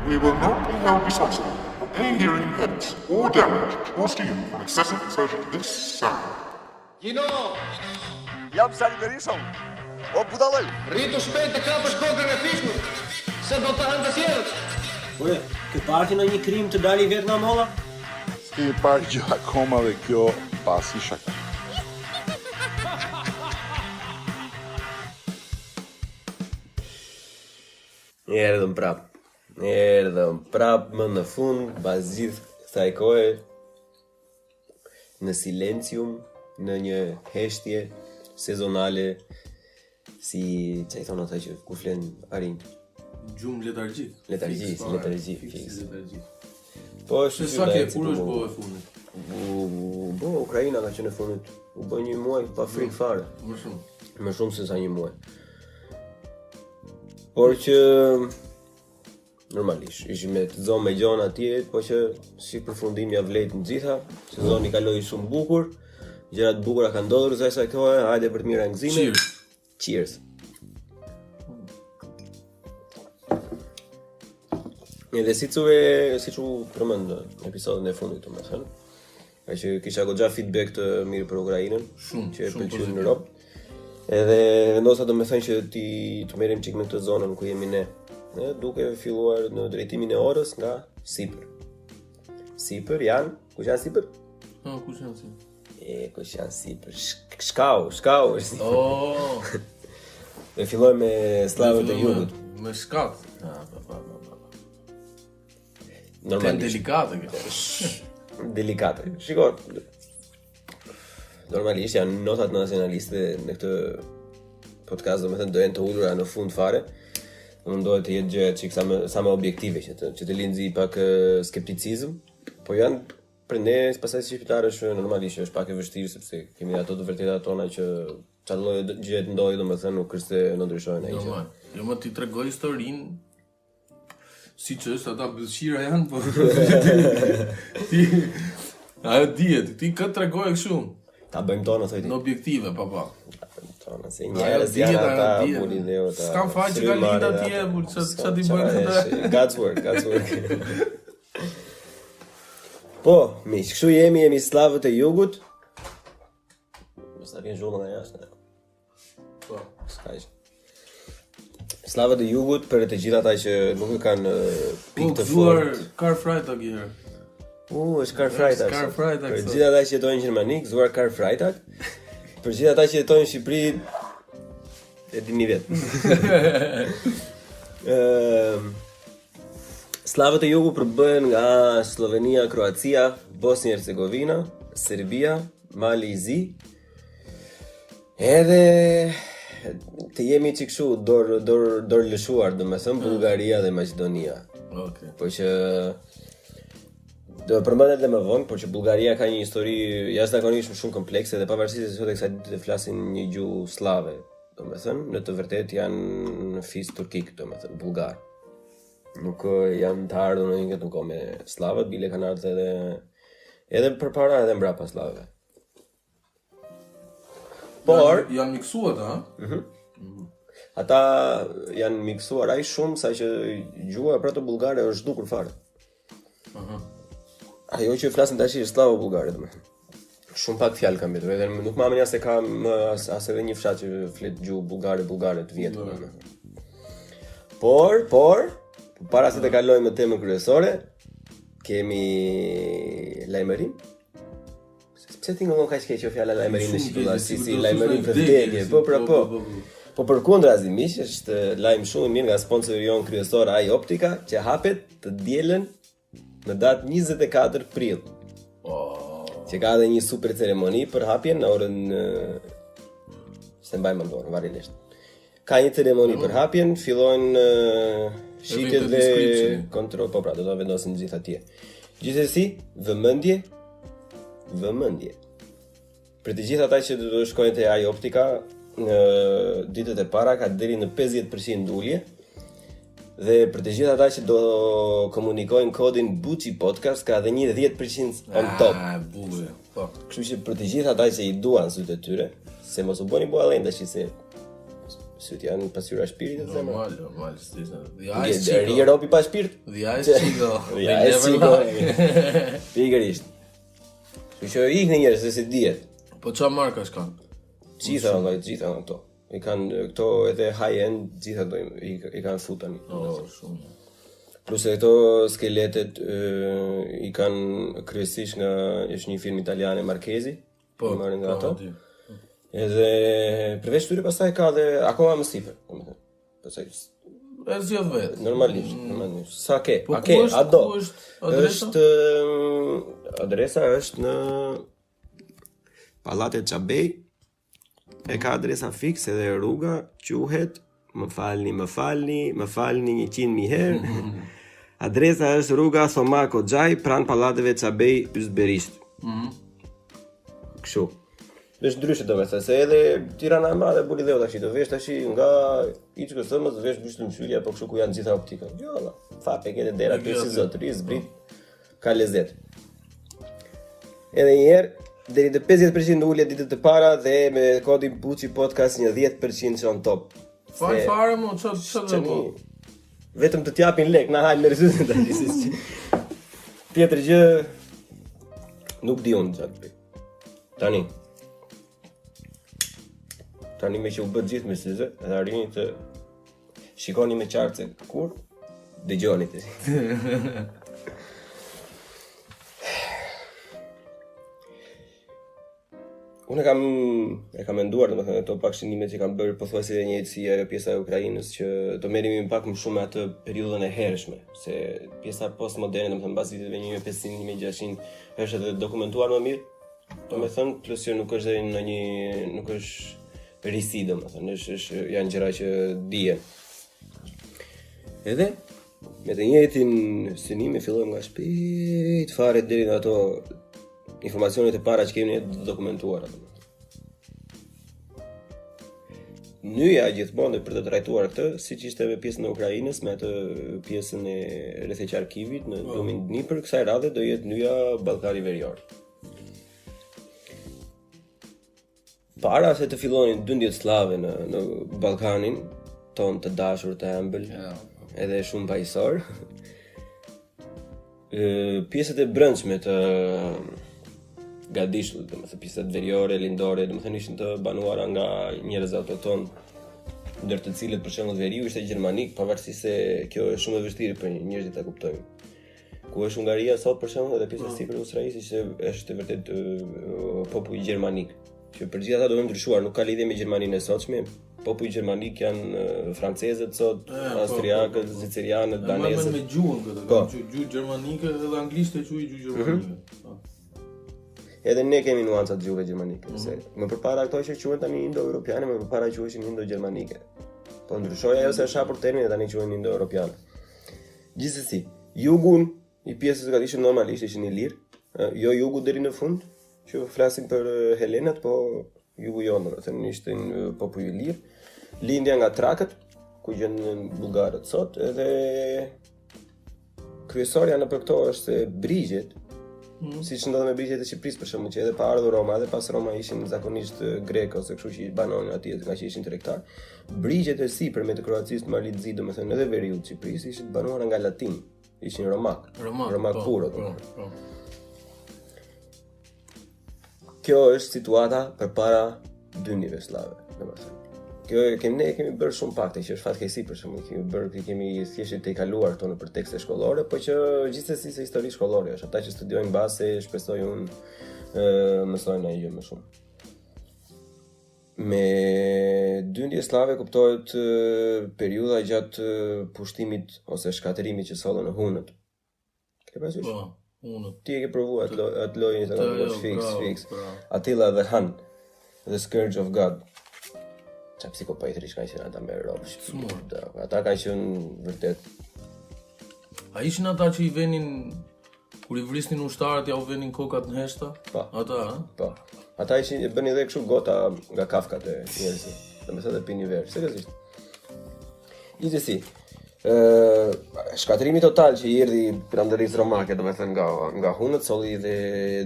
We will not be held responsible for any hearing impediments or damage caused to you from excessive exposure to this sound. Jam Sali Berishon. O budallaj. Rritu shpejt të kapësh kokën e fishkut, se do të hanë të tjerët. Ure, ke parti në një krim të dali vetë nga molla? S'ke parë gjë akoma dhe kjo pasi shaka. Erdhëm prap më në fund, pas gjithë kësaj kohe, në silencium, në një heshtje sezonale, si që i thonë ata që ku flen arin? Gjumë letargjik. Letargji, fix. Po, Se sa ke kur është bo e fundit? Po, Ukraina ka qenë e fundit. U bë një muaj pa frikë fare. Më shumë se sa një muaj. Por që normalisht ishim me të zonë me gjona atje, po që si përfundim ja vlet në gjitha, sezoni kaloi shumë bukur, gjërat bukura kanë ndodhur sa kohë, hajde për të mira ngëzime. Cheers. Edhe si që përmend në episodin e fundit të më thënë, ka që kisha goxha feedback të mirë për Ukrainën, që e pëlqyen në Europë. Edhe vendosa të më thënë që të merrim çik me këtë zonën ku jemi ne, duke filluar në drejtimin e orës nga sipër. Sipër janë, kush janë sipër? Kush janë sipër? Kush janë sipër? Shkau. Oh. Ne fillojmë me slavët e jugut. Me shkat. Normalisht. Delikate kjo. Delikate. Shiko. Normalisht janë notat nacionaliste në këtë podcast, domethënë do jenë të ulura në fund fare. Mundohet të jetë gjëra çik sa më objektive që të lindzi pak skepticizëm, po janë për ne pastaj si shqiptarësh normalisht është pak e vështirë sepse kemi ato të vërteta tona që çfarë lloj gjë të ndodhi domethënë nuk është se në ndryshojnë ai gjë. Jo më ti tregoj historinë siç është, ata bëllshira janë, po ti ajo dihet, ti këtë tregoj kështu. Ta bëjmë tonë thoj ti. Në objektive, papa. Tonë se njerëz janë ata bulin dhe ata. S'kam faj që ka linda atje, ç'a ti bëjnë këta. God's work. Po, miq, kështu jemi slavët e jugut. Mos ta vjen zhurma nga jashtë. Po, s'ka gjë. Slavët e jugut për të gjithë ata që nuk e kanë pikë të fortë. Car Freitag herë. Është Car Freitag. Për këto. gjithë ata që jetojnë në Gjermani, gëzuar Car Freitag. Për gjithë ata që jetojnë në Shqipëri, e dini vetë. Slavët e jugut përbëhen nga Slovenia, Kroacia, Bosnia Hercegovina, Serbia, Mali i Zi. Edhe të jemi që këshu dorë lëshuar, domethënë Bullgaria dhe Maqedonia. Okay. Po që do përmendet edhe më vonë, por që Bullgaria ka një histori jashtëzakonisht shumë komplekse dhe pavarësisht se sot e kësaj ditë flasin një gjuhë slave, domethënë në të vërtetë janë në fis turkik, domethënë bulgar. Nuk janë të ardhur në një kohë me slavët, bile kanë ardhur edhe përpara edhe mbrapa slavëve. Por janë miksuar ata, ata janë miksuar aq shumë sa që gjuha pra të bullgare është zhdukur fare. Ajo që flasin tash është slavo-bullgare domethënë. Shumë pak fjalë kam mbetur, edhe nuk më amenja se ka as edhe një fshat që flet gjuhë bullgare të vjetër domethënë. Por para se të kalojmë në temën kryesore, kemi lajmërim. Pse ti ngomon kaq keq fjala lajmërim në shkolla, si lajmërim për vdekje, po. Po përkundrazi miq, është lajm shumë i mirë nga sponsori jon kryesor Ai Optika, që hapet të dielën në datë 24 prill. Që ka edhe një super ceremoni për hapjen në orën se mbaj më dorë, varilisht. Ka një ceremoni për hapjen, fillojnë shitjet dhe kontroll, po pra, do të vendosin gjithë atje. Gjithsesi, vëmendje. Për të gjithë ata që do të shkojnë te Ai Optika, në ditët e para ka deri në 50% ulje. Dhe për të gjithë ata që do komunikojnë kodin Buçi Podcast ka edhe një 10% on top. Bukur. Po. Kështu që për të gjithë ata që i duan sytë e tyre, se mos u bëni buallën tash se Syt janë pasyra shpiritit zemra. Normal, the eyes chico. Ri ropi pa shpirt. The eyes chico. The eyes chico. Pikërisht. Kështu që ikni njerëz se si dihet. Po çfarë markash kanë? Gjitha ato. I kanë këto edhe high end, gjitha ato i kanë fut tani. Shumë. Plus e këto skeletet i kanë kryesisht nga është një film italian Marchesi. Po, marrin nga ato. di. Edhe përveç tyre pastaj ka dhe akoma më sipër, domethënë. Pastaj E zgjodh vetë. normalisht. Sa ke? Po A ke? ku A do? është adresa? Adresa është në Pallate Çabej. E ka adresa fikse edhe rruga quhet më falni 100.000 herë. Adresa është rruga Thoma Koxhaj pranë Pallateve Çabej Ysberisht. Kështu. Është ndryshe domethënë se edhe Tirana e Madhe buli dhe tash do vesh tash nga IÇKS-mës vesh gjysmë mshylja po kështu ku janë gjitha optikat. Jo valla, fape ke dera ty si zotëri zbrit ka lezet. Edhe një herë deri te 50% ulje ditët e para dhe me kodin Buçi Podcast një 10% çon top. Fal fare mo çfarë do? Vetëm të t'japin lek, na hal me rezultat tash. Tjetër gjë nuk di unë çfarë bëj. Tani me që u bët gjithë me syze, edhe arrini të shikoni me qartë se kur dëgjoni të Unë e kam menduar, domethënë ato pak shënimet që kanë bërë pothuajse edhe njëjtë si ajo pjesa e Ukrainës që do merremi pak më shumë me atë periudhën e hershme, se pjesa postmoderne, domethënë mbas viteve 1500-1600 është edhe dokumentuar më mirë. Domethënë plus që nuk është edhe nuk është risi, domethënë janë gjëra që dihen. Edhe me të njëjtin synim e fillojmë nga shpejt fare deri në ato informacionet e para që kemi ne dokumentuara. Nyja gjithmonë për të trajtuar këtë, siç ishte me pjesën e Ukrainës, me atë pjesën e rreth arkivit në domin Dnipër, kësaj radhe do jetë nyja Ballkani Verior. Para se të fillonin dëndjet slave në Ballkanin ton të dashur të ëmbël, edhe shumë paqësor, pjesët e brendshme të Gadishullit, domethënë pjesët veriore, lindore, domethënë ishin të banuara nga njerëz autokton, ndër të cilët për shembull veriu ishte gjermanik, pavarësisht se kjo është shumë e vështirë për njerëzit ta kuptojnë. Ku është Hungaria sot për shembull edhe pjesa sipër e Australisë që është vërtet populli gjermanik. Që për gjithë ata do të ndryshuar, nuk ka lidhje me Gjermaninë e sotshme. Populli gjermanik janë francezët sot, austriakët, zicerianët, danezët. Me gjuhën këtë, gjuhë gjermanike edhe anglisht e quaj gjuhë gjermanike. Edhe ne kemi nuanca të gjuhëve gjermanike, se më përpara ato që quhen tani indo-europiane, më përpara quheshin indo-gjermanike. Po ndryshoi ajo se është hapur termini tani quhen indo-europiane. Gjithsesi, jugun i pjesës së Gadishut normalisht ishin illir, jo jugu deri në fund, që flasim për Helenat, po jugu jonë, domethënë ishin popull i lirë. Lindja nga trakët, ku gjenden bullgarët sot, edhe kryesorja në për këto është se brigjet, siç ndodhe me brigjet e Shqipërisë për shembull, që edhe pa ardhur Roma, edhe pas Roma ishin zakonisht grek ose kështu që banonin atje nga që ishin tregtar. Brigjet e sipër me të Kroacisë, Malizi, domethënë edhe veriut të Shqipërisë ishin banuara nga latin, ishin romak puro. Kjo është situata përpara dynive slave, domethënë. Ne kemi bërë shumë pakte që është fatkeqësi për shembull, kemi thjesht të kaluar këto në tekste shkollore, por që gjithsesi se histori shkollore është, ata që studiojnë base, shpresoj unë mësojnë ai gjë më shumë. Me dyndje slave kuptohet periudha gjatë pushtimit ose shkatërimit që sollën në hunët. Ke parasysh? Hunët. Ti e ke provuar atë lojën e fix. Attila the Hun, the Scourge of God. Qa psikopatërish kanë qenë ata me robë. Ata kanë qenë vërtet. A ishin ata që i venin kur i vrisnin ushtarët, ja u venin kokat në heshta? Po. Ata, Po. Ata ishin bënin edhe kështu gota nga kafkat e njerëzve. Domethënë pini verë, seriozisht. Gjithsesi, Shkatrimi total që i erdhi pranderisë romake, domethënë nga hunët, solli dhe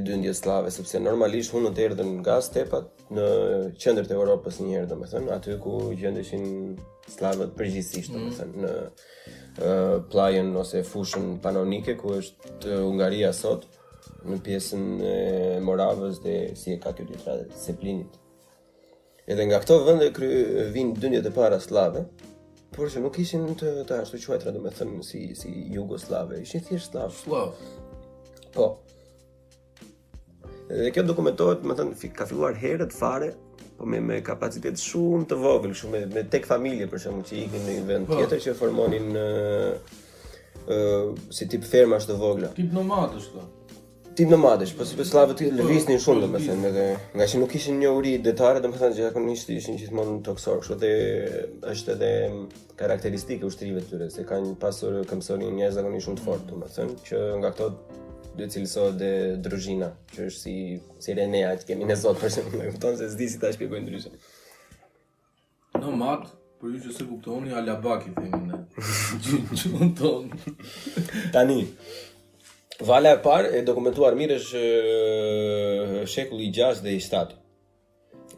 dyndje slave, sepse normalisht hunët erdhën nga stepat në qendër të Europës një herë, domethënë, aty ku gjendeshin slavët përgjithsisht, domethënë, në plajën ose fushën panonike ku është Hungaria sot, në pjesën e Moravës dhe si e ka kjo tjetra Seplinit. Edhe nga këto vende vinë dyndjet e para slave, por që nuk ishin të ashtu quajtura, domethënë si jugoslave, ishin thjesht slav. Po. Dhe kjo dokumentohet, domethënë ka filluar herët fare, po me kapacitet shumë të vogël, shumë me tek familje për shembull që ikin në një vend tjetër që formonin si tip fermash të vogla. Tip nomadësh këto. Tip nomadësh, po si slavët lëviznin shumë domethënë, edhe nga që nuk kishin njohuri detare, domethënë zakonisht ishin gjithmonë toksor, kështu dhe është edhe karakteristike ushtrive të tyre, se kanë pasur këmbësorin njerëz zakonisht shumë të fortë, domethënë, që nga këto dhe cilësohet dhe druzhina, që është si Renea që kemi në Zot, për shembull, e kupton se s'di si ta shpjegoj ndryshe. Nomad, për ju që se kuptoni, alabaki themi ne. Gjun ton. Tani, vala e parë e dokumentuar mirë është shekulli 6 dhe i 7.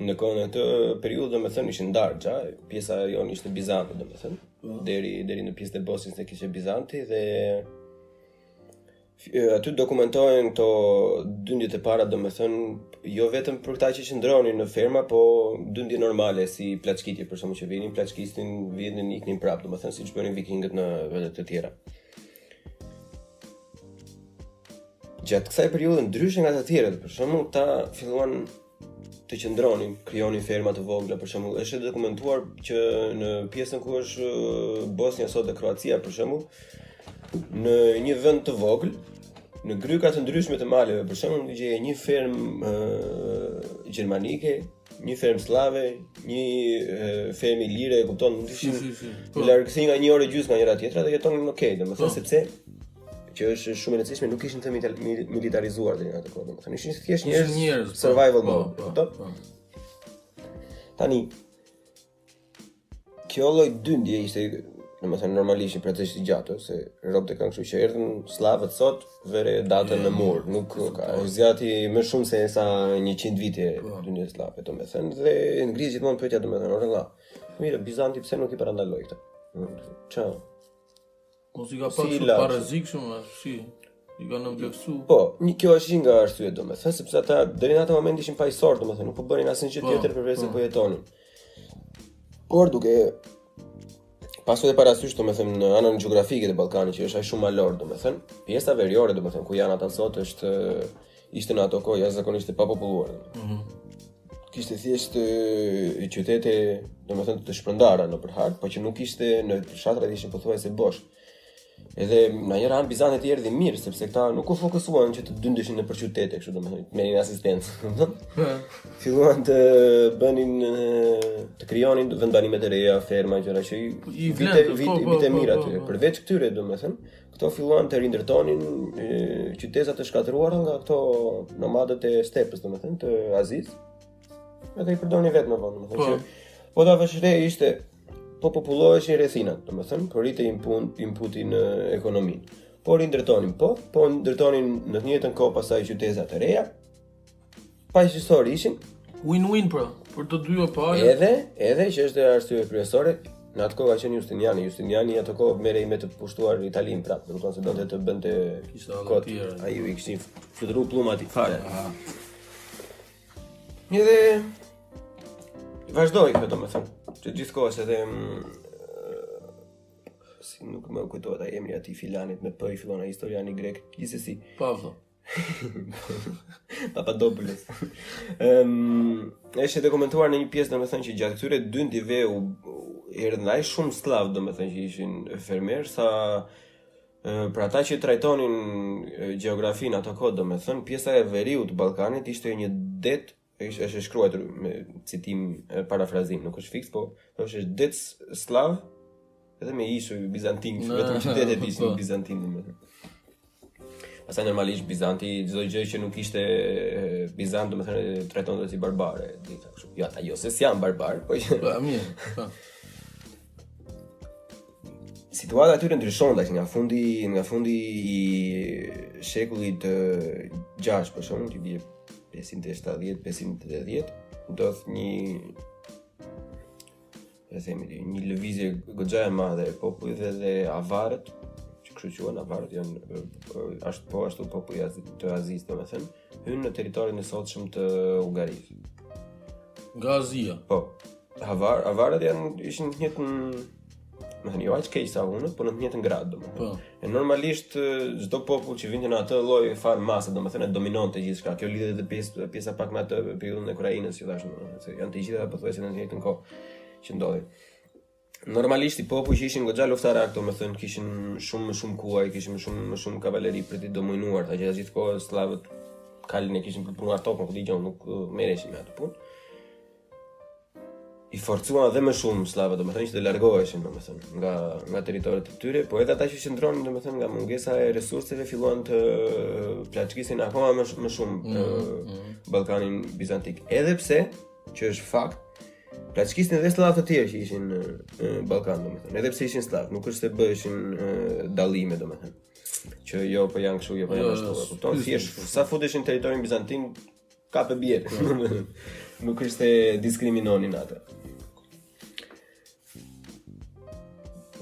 Në kohën e këtë periudhë, domethënë, ishin ndarë, pjesa jonë ishte Bizanti, domethënë, deri në pjesën e Bosnjës ne kishte Bizanti dhe aty dokumentohen këto dyndjet e para, domethënë, jo vetëm për këta që qëndronin në ferma, po dyndje normale si plaçkitje, për shembull, që vinin, plaçkistin, vinin, iknin prapë, domethënë, siç bënin vikingët në vendet e tjera. Gjatë kësaj periudhe, ndryshe nga të tjerët, për shembull, ta filluan të qëndronin, krijonin ferma të vogla, për shembull, është dokumentuar që në pjesën ku është Bosnja sot dhe Kroacia, për shembull, në një vend të vogël, në gryka të ndryshme të maleve, për shembull, gjeje një fermë gjermanike, një fermë slave, një fermë ilire, kupton, ndishin largësi nga 1 orë gjysmë nga njëra tjetra dhe jetonin okay, domethënë sepse që është shumë e rëndësishme, nuk ishin të militarizuar deri në atë kohë, domethënë ishin thjesht njerëz survival mode, kupton? Tani kjo lloj dyndje ishte, domethënë normalisht një proces i gjatë, se robët e kanë kështu që erdhën slavët sot, vere datën në mur, nuk ka zgjati më shumë se sa 100 vite dyndje slave, domethënë, dhe ngrihet gjithmonë pyetja, domethënë, orëlla. Mirë, Bizanti pse nuk i parandaloi këtë? Çao. Mos i ka pasur parazik shumë, si i kanë vlerësu. Po, kjo është një nga arsyet, domethënë, sepse ata deri në atë moment ishin paqësor, domethënë, nuk po bënin asnjë tjetër përveç se po jetonin. Por duke pasur dhe parasysh, domethënë, në anën gjeografike të Ballkanit, që është aq shumë malor, domethënë, pjesa veriore, domethënë, ku janë ata sot ishte në ato kohë jashtëzakonisht e papopulluar. Kishte thjesht qytete, domethënë, të shpërndara nëpër hark, po që nuk ishte në fshatrat ishin pothuajse bosh. Edhe në një anë Bizanti erdhi mirë, sepse këta nuk u fokusuan që të dyndeshin nëpër qytete, kështu domethënë, merrin asistencë, domethënë. Filluan të bënin të krijonin vendbanime të reja, ferma, gjëra që vite mirë aty. Përveç këtyre, domethënë, këto filluan të rindërtonin qyteza të shkatëruara nga këto nomadët e stepës, domethënë, të Azis. Edhe i përdonin vetë më vonë, domethënë, që po ta vësh re ishte po populloheshin rrethinat, domethënë, po rritej inputi në ekonominë. Po rindërtonin, po ndërtonin në të njëjtën kohë pasaj qyteza të reja. Paqësor ishin. Win-win pra, për të dyja palët. Edhe që është arsye kryesore, në atë kohë ka qenë Justiniani atë kohë merrej me të pushtuar Italinë prapë, do të thonë se donte të bënte kot. Ai u kishin fluturuar plumat i fare. Edhe vazhdoi këtë, domethënë, që gjithkohës edhe si nuk më kujtohet ai emri atij filanit me p i fillon ai historiani grek, gjithsesi. Pavlo. Papadopoulos. Është dokumentuar në një pjesë, domethënë, që gjatë këtyre dyndjeve erdhën aq shumë slav, domethënë, që ishin fermer, sa për ata që trajtonin gjeografinë ato kohë, domethënë, pjesa e veriut të Ballkanit ishte një det, është shkruar me citim parafrazim, nuk është fiks, po është det slav edhe me ishuj bizantin, vetëm qytetet ishin bizantin, domethënë. Pastaj normalisht Bizanti çdo gjë që nuk ishte Bizant, domethënë trajtonte si barbare, dita kështu. Jo, ata jo se janë barbar, po mirë. si situata aty ndryshon tash nga fundi i shekullit 6 për shembull, që vije 570, 580, ndodh një lëvizje goxha e madhe e popullit dhe avarët, që kështu quhen avarët, janë ashtu populli të Azisë, domethënë, hynë në territorin e sotshëm të Hungarisë. Nga Azia. Po. Avarët ishin në të njëjtën, domethënë jo aq keq sa hunët, por në të njëjtën grad, domethënë. Po. E normalisht çdo popull që vinte në atë lloj far mase, domethënë dononte gjithçka. Kjo lidhet edhe pjesa pak me atë periudhën e Ukrainës, që thash, se janë të gjitha pothuajse në të njëjtën kohë që ndodhi. Normalisht i popull që ishin goxha luftarak, domethënë kishin shumë kuaj, kishin më shumë kavaleri për të dominuar, ta që gjithë kohë slavët kalin e kishin për punuar tokën, po dëgjon, nuk merreshin me atë punë. I forcuan edhe më shumë slavët, domethënë që të largoheshin, domethënë, nga territoret e tyre, po edhe ata që qëndronin, domethënë, nga mungesa e resurseve filluan të plaçkisin akoma më shumë Ballkanin bizantik. Edhe pse, që është fakt, plaçkisin edhe slavë të tjerë që ishin në Ballkan, domethënë, edhe pse ishin slavë, nuk është se bëheshin dallime, domethënë, që jo po janë kështu, jo po janë ashtu, kupton? Thjesht sa futeshin në territorin bizantin, kapë bie. Nuk është se diskriminonin atë.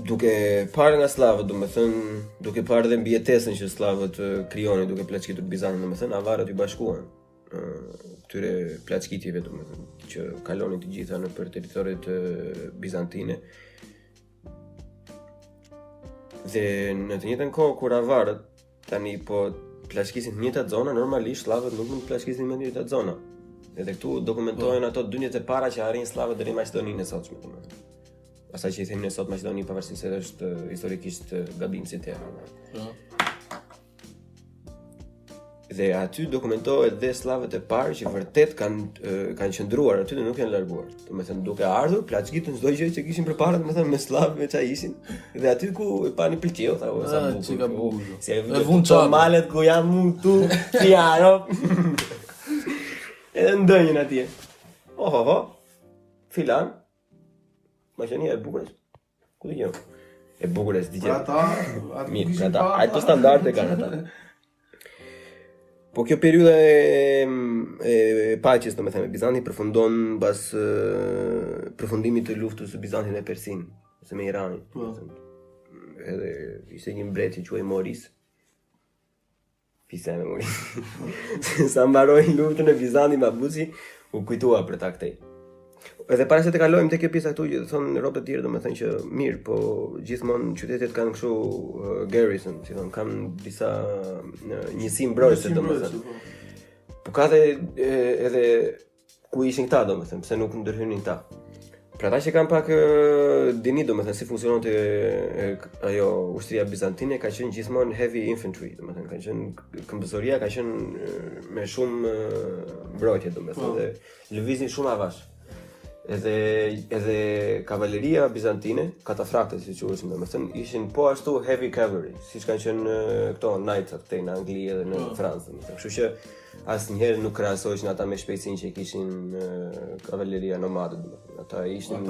Duke parë nga slavët, domethënë, duke parë dhe mbijetesën që slavët krijonin duke plaçkitur Bizantin, domethënë, avarët i bashkuan këtyre plaçkitjeve, domethënë, që kalonin të gjitha nëpër territoret bizantine. Dhe në të njëjtën kohë kur avarët tani po plaçkisin në njëjtat zona, normalisht slavët nuk mund të plaçkisin në njëjtat zona. Edhe këtu dokumentohen ato dynjet e para që arrin slavët deri në Maqedoninë e sotshme, domethënë. Asaj që i themin ne sot Maqedoni, pavarësisht se është historikisht gabim si term. Dhe aty dokumentohet dhe slavët e parë që vërtet kanë qëndruar aty dhe nuk janë larguar. Domethënë duke ardhur, plaçkitën çdo gjë që kishin përpara, domethënë me slavë me çfarë ishin. Dhe aty ku e pani pëlqeu, tha, sa bukur. Si e vjen të malet ku jam unë tu, piano. Edhe ndonjën atje. Oho, filan. Maqedonia e bukur. Ku dijon? E bukur është diçka. Ata, mirë, ata, ato standarde kanë ata. Po kjo periudha e paqes, domethënë, me Bizantin përfundon pas përfundimit të luftës së Bizantit me Persin, ose me Iranin. Edhe ishte një mbret që quhej Moris. Pisa me Moris. Sa mbaroi luftën e Bizantit me Abuzi, u kujtua për ta këtej. Edhe para se të kalojmë te kjo pjesa këtu, që thon rrobat e tjera, domethënë që mirë, po gjithmonë qytetet kanë kështu garrison, si thon, kanë disa njësi mbrojtëse, domethënë. Po ka edhe ku ishin këta, domethënë, pse nuk ndërhynin këta. Për ata që kanë pak dini, domethënë, si funksiononte ajo ushtria bizantine, ka qenë gjithmonë heavy infantry, domethënë, ka qenë këmbëzoria, ka qenë me shumë mbrojtje, domethënë, dhe lëviznin shumë avash. Edhe kavaleria bizantine, katafraktët si quhesin, domethënë, ishin po ashtu heavy cavalry, siç kanë qenë këto knights atë në Angli edhe në Francë, domethënë. Kështu që asnjëherë nuk krahasoheshin ata me shpejtësinë që kishin kavaleria nomade, domethënë. Ata ishin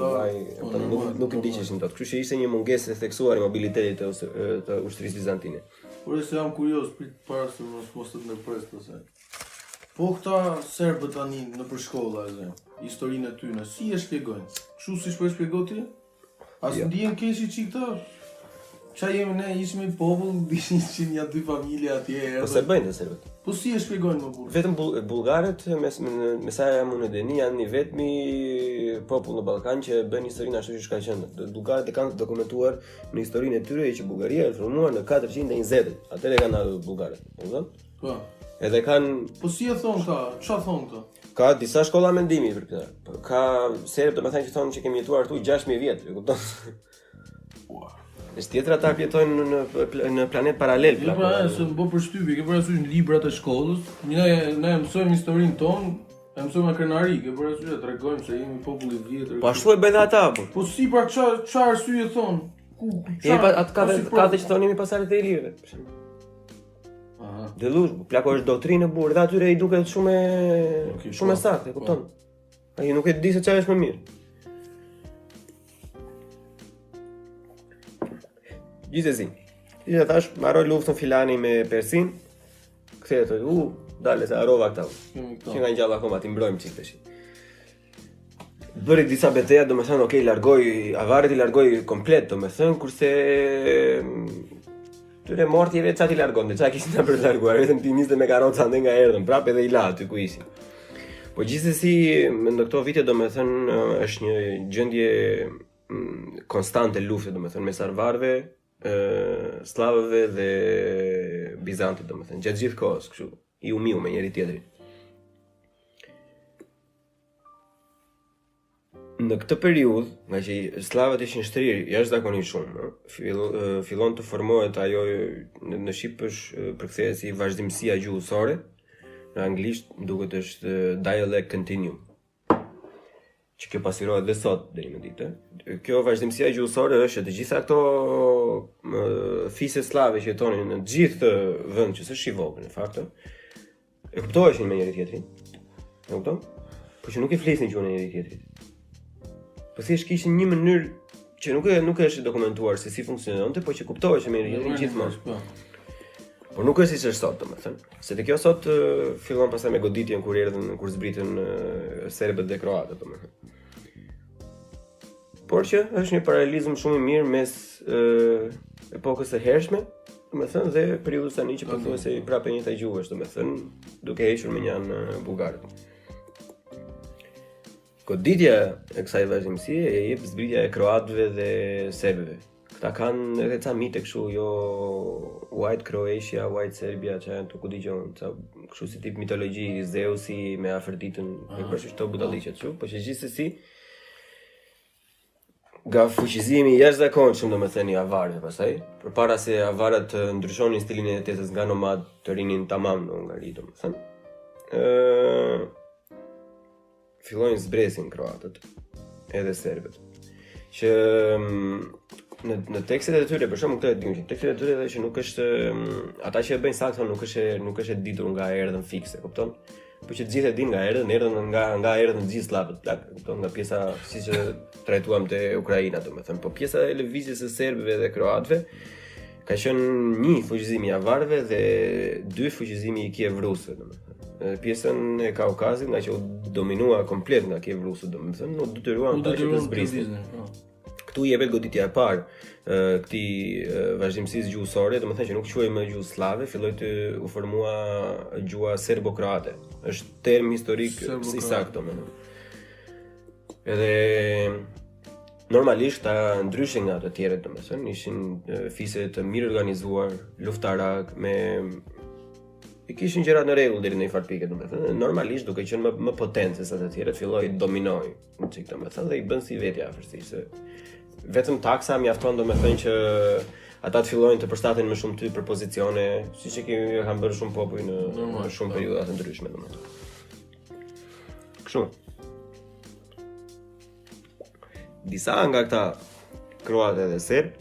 nuk ndiqeshin dot. Kështu që ishte një mungesë e theksuar e mobilitetit të ushtrisë bizantine. Por se jam kurioz para se mos të ndërpres pastaj. Po këta serbët tani nëpër shkolla historinë e tyre, si e shpjegojnë? Kështu siç po e shpjegoj ti? As ndihen keq çik këta? Çfarë jemi ne, ishim një popull, ishin ja dy familje atje. Po se bëjnë serbët? Po si e shpjegojnë më burr? Vetëm bullgarët me sa jam unë deni janë një vetmi popull në Ballkan që bën historinë ashtu siç ka qenë. Bullgarët e kanë dokumentuar në historinë e tyre që Bullgaria është formuar në 420. Atëherë kanë ardhur bullgarët, e kupton? Po. Edhe kanë. Po si e thon këta? Çfarë thon këta? Ka disa shkolla mendimi për këtë. Ka serbë domethënë që thonë që kemi jetuar këtu 6000 vjet, e kupton? Është tjetër ata jetojnë në planet paralel. Jo, pra, se më bë përshtypje, ke parasysh në librat e shkollës, ne mësojmë historinë tonë, e mësojmë me krenari, ke parasysh tregojmë se jemi popull i vjetër. Po ashtu e bëjnë ata apo? Po si pra çfarë arsye thon? Atë ka që thonë jemi pasardhë të ilirëve. Delush, plako është doktrinë e burrë, dhe atyre i duket shumë e saktë, e kupton? Ai nuk e di se çfarë është më mirë. Gjithsesi. Ishte thash, marroi luftën filani me Persin. Kthehet, dale se harrova këta. Që nga ngjall akoma ti mbrojmë çik tash. Bëri disa betejë, domethënë, okay, avarët i largoi komplet, domethënë, kurse tyre mortjeve çati largonte, çka kishin ta për të larguar, vetëm ti niste me karroca ande nga erdhën, prapë edhe i la aty ku ishin. Po gjithsesi, në këto vite domethënë është një gjendje konstante lufte domethënë mes arvarëve, slavëve dhe bizantit domethënë, gjatë gjithë kohës, kështu, i umiu me njëri tjetrin. Në këtë periudhë, nga që slavët ishin shtrirë jashtëzakonisht shumë, fillon të formohet ajo në shqip është përkthehet si vazhdimësia gjuhësore, në anglisht duket është dialect continuum, që kjo pasirohet dhe sot deri në ditë. Kjo vazhdimësia gjuhësore është të gjitha këto fise slave që jetonin në gjithë vend që s'është i vogël në fakt, e kuptoheshin me njëri tjetrin. E kupton? Po që nuk e flisin gjuhën e njëri tjetrit. Po thjesht kishin një mënyrë që nuk është dokumentuar se si funksiononte, po që kuptoheshin me njëri tjetrin gjithmonë. Por nuk është siç është sot, domethënë. Se te kjo sot fillon pastaj me goditjen kur zbritën serbët dhe kroatët, domethënë. Por që është një paralelizëm shumë i mirë mes epokës së hershme, domethënë, dhe periudhës tani që pothuajse prapë e njëjta gjuhë është, domethënë, duke hequr me një anë bugarët. Goditja e kësaj vazhdimësie e jep zbritja e kroatëve dhe serbëve. Këta kanë edhe ca mite kështu, jo White Croatia, White Serbia, që janë të ku digjon, kështu si tip mitologji, Zeusi me Afroditën, e përshë shto budalliqet kështu, po që gjithsesi nga fuqizimi jashtëzakonshëm domethënë i avarëve pastaj, përpara se avarët ndryshonin stilin e jetesës nga nomad të rinin tamam në Hungari domethënë. Fillojnë zbresin kroatët edhe serbët. Që në tekstet e tyre, për shembull këtë e dim, tekstet e tyre edhe që nuk është ata që e bëjnë saktë nuk është e ditur nga erdhën fikse, kupton? Po që të gjithë e din nga erdhën nga erdhën të gjithë slavët, kupton, nga pjesa siç e trajtuam te Ukraina, domethënë, po pjesa e lëvizjes së serbëve dhe kroatëve ka qenë një fuqizimi i avarëve dhe dy fuqizimi i Kiev-rusëve, domethënë. Pjesën e Kaukazit, nga që u dominua komplet nga Kiev-rusët, domethënë, u detyruan ata që të zbrisin. Këtu jepet goditja e parë këtij vazhdimësisë gjuhësore, domethënë që nuk quhej më gjuhë slave, filloi të u formua gjuha serbo-kroate. Është term historik i saktë, domethënë. Edhe normalisht ta ndryshe nga të tjerët, domethënë, ishin fise të mirë organizuar, luftarak i kishin gjërat në rregull deri në një far pike, domethënë. Normalisht duke qenë më potent se sa të tjerët, filloi të dominoj në çik, domethënë, dhe i bën si vetja afërsisht. Vetëm taksa mjafton, domethënë, që ata të fillojnë të përshtaten më shumë ty për pozicione, siç e kanë bërë shumë popull në shumë periudha të ndryshme, domethënë. Kështu. Disa nga këta kroatë dhe serb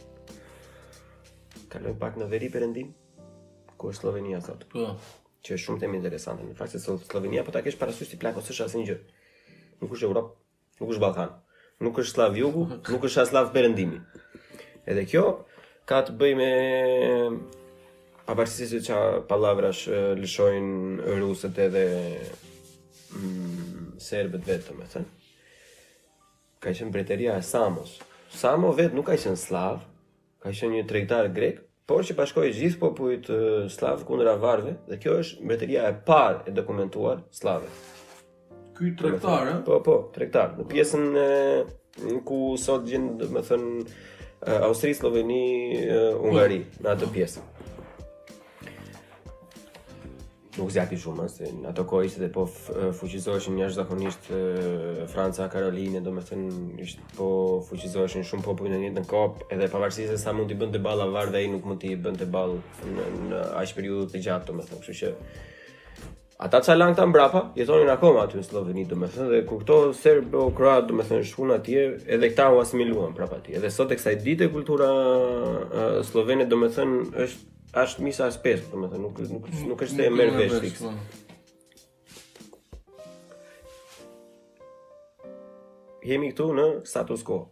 kalojnë pak në veri perëndim, ku është Slovenia sot. Po. Që është shumë temë interesante. Në fakt se Slovenia po ta kesh parasysh ti plako s'është asnjë gjë. Nuk është Europë, nuk është Ballkan, nuk është Slav Jugu, nuk është as Slav Perëndimi. Edhe kjo ka të bëjë me pavarësisht se çfarë pallavrash lëshojnë rusët edhe serbët vetëm, e thënë. Ka qenë mbretëria e Samos. Samo vetë nuk ka qenë slav, ka qenë një tregtar grek, por që bashkoi gjithë popujt slav kundër avarëve, dhe kjo është mbretëria e parë e dokumentuar slave. Ky tregtar, Po, tregtar. Në pjesën ku sot gjen, domethënë, Austri, Sloveni, Hungari, në atë pjesë. Nuk zjati shumë, se në ato kohë ishte po fuqizoheshin jashtëzakonisht Franca, Karoline, domethënë po fuqizoheshin shumë popull në njëjtën kohë, edhe pavarësisht se sa mund t'i bënte ball avarëve, ai nuk mund t'i bënte ball në aq periudhë të gjatë, domethënë, kështu që ata ça lan këta mbrapa jetonin akoma aty në Sloveni, domethënë, dhe kur këto serbo-kroat, domethënë, shkuan atje, edhe këta u asimiluan prapë atje. Edhe sot e kësaj dite kultura slovene, domethënë, është misa spes, domethënë, nuk është se e merr vesh fiks. Jemi këtu në status quo.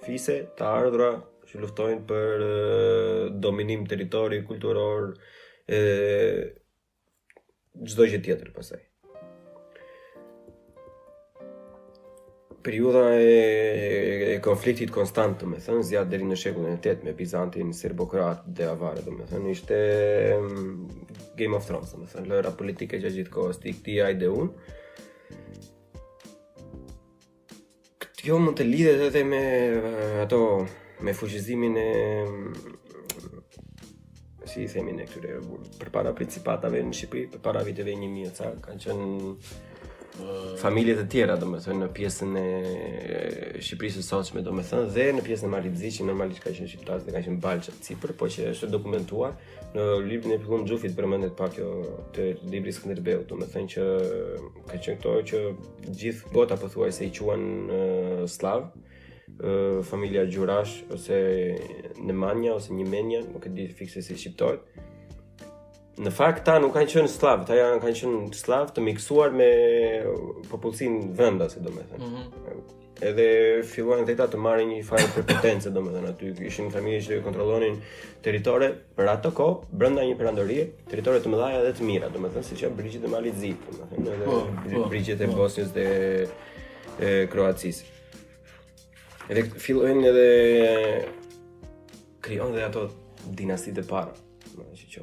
Fise të ardhura që luftojnë për dominim territori, kulturor, çdo gjë tjetër pastaj. Periudha e konfliktit konstant, domethënë, zgjat deri në shekullin e 8 me Bizantin, serbokrat dhe avarë, domethënë, ishte Game of Thrones, domethënë, lojra politike gjatë gjithë kohës, ti këti ai dhe unë. Kjo mund të lidhet edhe me me fuqizimin e si I themi ne këtyre përpara principatave në Shqipëri, përpara viteve 1000 ca, kanë qenë familje të tjera, domethënë në pjesën e Shqipërisë së sotshme, domethënë, dhe në pjesën e Malizi, që normalisht ka qenë shqiptarë dhe ka qenë Balqa, Cipër, po që është dokumentuar në librin e Pillon Xhufit përmendet pak kjo të librit Skënderbeut, domethënë që ka qenë këto që gjithë bota pothuajse I quhen slav, familja Gjurash ose Nemanja ose Njemenia, nuk e di fikse si shqiptohet. Në fakt ta nuk kanë qenë slav, ta kanë qenë slav të miksuar me popullsinë vendase, domethënë. Edhe filluan ata të marrin një farë prepotence, domethënë aty ishin familje që kontrollonin territore për ato kohë brenda një perandorie, territore të mëdha dhe të mira, domethënë siç janë brigjet e Malizit, domethënë edhe brigjet e Bosnjës dhe Kroacisë. Edhe fillojnë edhe krijon dhe ato dinastitë e para, që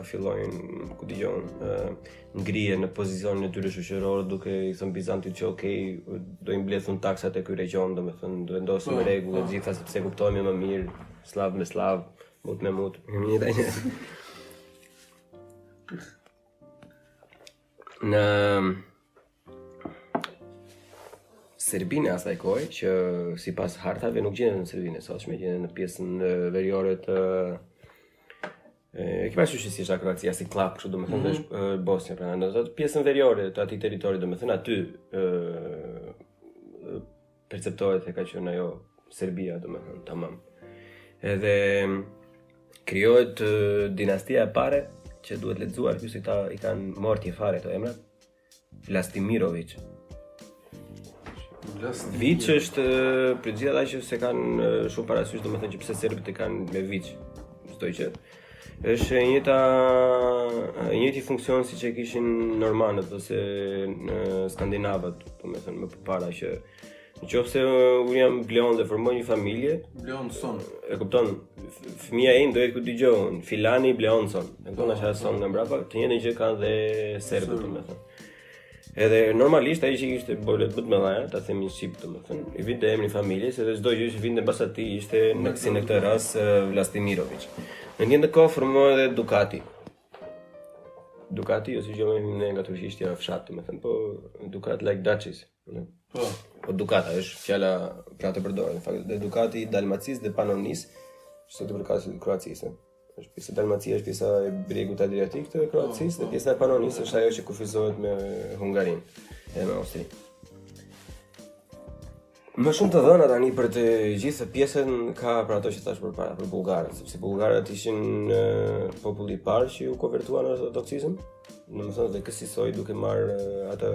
fillojnë, ku dëgjon, ngrije në pozicionin e tyre shoqëror duke I thënë Bizantit që okay, do I mbledhun taksat e ky region, domethënë do vendosim rregulla të gjitha sepse kuptohemi më mirë, slav me slav, mut me mut. Në Serbinë e asaj kohe, që sipas hartave nuk gjendet në Serbinë e sotshme, gjendet në pjesën veriore të e parasysh si është Kroacia si klap, kështu domethënë është Bosnia, pra në atë pjesën veriore të atij territori, domethënë aty perceptohet se ka qenë ajo Serbia, domethënë tamam. Edhe krijohet dinastia e parë që duhet lexuar, ky se I kanë morti fare këto emrat. Vlastimirović. Viç është për gjithë ata që se kanë shumë parasysh, domethënë që pse serbët e kanë me Viç, çdo gjë. Është e njëjti funksion siç e kishin normanët ose skandinavët, domethënë më përpara që nëse William Bleon dhe formoi një familje, Bleonson. E kupton, fëmia im do jetë ku dëgjon, Filani Bleonson. E kupton asha son nga mbrapa, të njëjtën gjë kanë dhe serbët, domethënë. Edhe normalisht ai që ishte bolet më të mëdha, ta themi shqip, domethënë, I vinte emri familjes, edhe çdo gjë që vinte mbas atij ishte në këtë rast Vlastimirović. Në një kohë formohet edhe Ducati. Ducati ose gjëmë ne nga turqishtja fshat, domethënë, po Ducati like Duchess. Po Ducata është fjala pra të përdorur në fakt. Dhe Ducati Dalmacis dhe Panonis, që të përkas Kroacisë. Është pjesa e Dalmacia, është pjesa e bregut adriatik të Kroacisë, dhe pjesa e Panonis është ajo që kufizohet me Hungarinë e me Austrinë. Më shumë të dhëna tani për të gjithë pjesën ka për ato që thash përpara, për bullgarët, sepse bullgarët ishin populli I parë që u konvertuan në ortodoksizëm, domethënë dhe kësaj duke marrë atë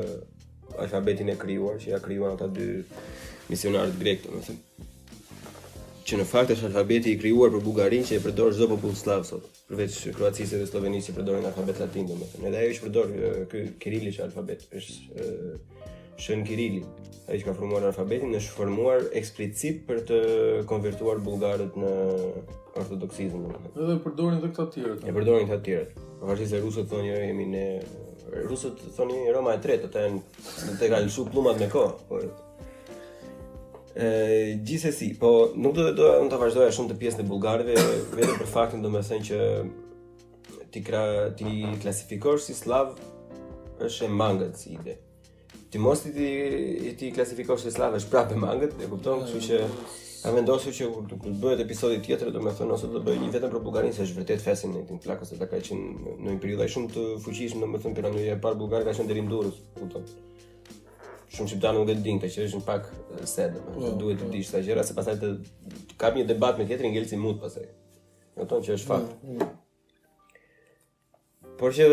alfabetin e krijuar që ja krijuan ata dy misionarët grek, domethënë. Që në fakt është alfabeti I krijuar për Bullgarinë që e përdor çdo popull slav sot, përveç Kroacisë dhe Slovenisë që përdorin alfabet latin, domethënë. Edhe ajo që përdor ky kiriliç alfabet është Shën Kirili. Ai që ka formuar alfabetin është formuar eksplicit për të konvertuar bullgarët në ortodoksizëm. Edhe përdorin edhe këta të tjerët. E përdorin këta të tjerët. Pavarësisht se rusët thonë jo jemi ne, rusët thonë Roma e tretë, ata janë të kanë lëshu pllumat me kohë, po. Gjithsesi, po nuk do ta vazhdoja shumë të pjesën e bullgarëve, vetëm për faktin domethënë që ti klasifikosh si slav është e mangët si ide. Ti mos ti klasifikosh si slav është prapë mangët, e kupton, kështu që ka vendosur që kur bëhet episodi tjetër, domethënë ose do bëj një vetëm për Bullgarinë, se është vërtet fesin në tin plakës se ata ka qenë në një periudhë shumë të fuqishme, domethënë perandoria e parë bullgare ka qenë deri në Durrës, kupton. Shumë shqiptarë nuk e din këtë që është në pak sedë, duhet të dish këto gjëra se pastaj të kap një debat me tjetrin ngel si mut pastaj. Kupton që është fakt. Por që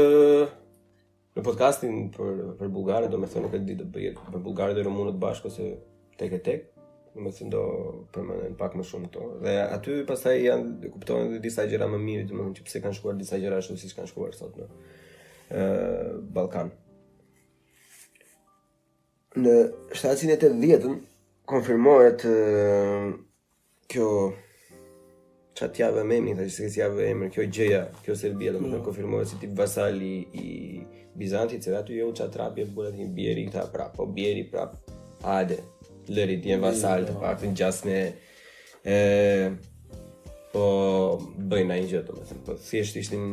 në podcastin për bullgarët, domethënë nuk e di të bëhet për bullgarët dhe rumunët bashkë ose tek e tek. domethënë do përmenden pak më shumë këto. Dhe aty pastaj janë kuptohen edhe disa gjëra më mirë, domethënë që pse kanë shkuar disa gjëra ashtu siç kanë shkuar sot në Ballkan. Në 780-ën konfirmohet kjo çat javë me emrin, thashë se javë emër, kjo gjëja, kjo Serbia domethënë konfirmohet si tip vasali i Bizantit, se aty jo çatrapje bëhet një bieri këta prap, po bieri prap. Hajde, lërit jenë vasal të paktën gjas me po bëjnë ai gjë domethënë, po thjesht ishin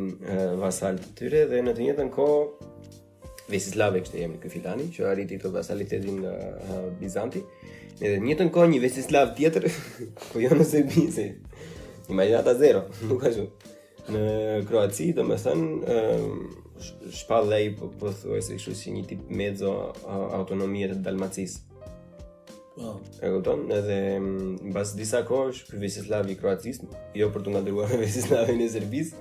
vasal të tyre dhe në të njëjtën kohë Vesislavë kishte emrin ky filani, që arriti këtë vasalitetin nga Bizanti. Edhe në të njëjtën kohë një Vesislav tjetër, po jo në Serbi, se imagjinata zero, nuk ashtu. Në Kroaci, domethënë, shpall ai po thuajse kështu si një tip mezzo autonomie të Dalmacisë. E kupton? Edhe mbas disa kohësh ky Vesislav i Kroacisë, jo për të ngadruar me Vesislavin e Serbisë,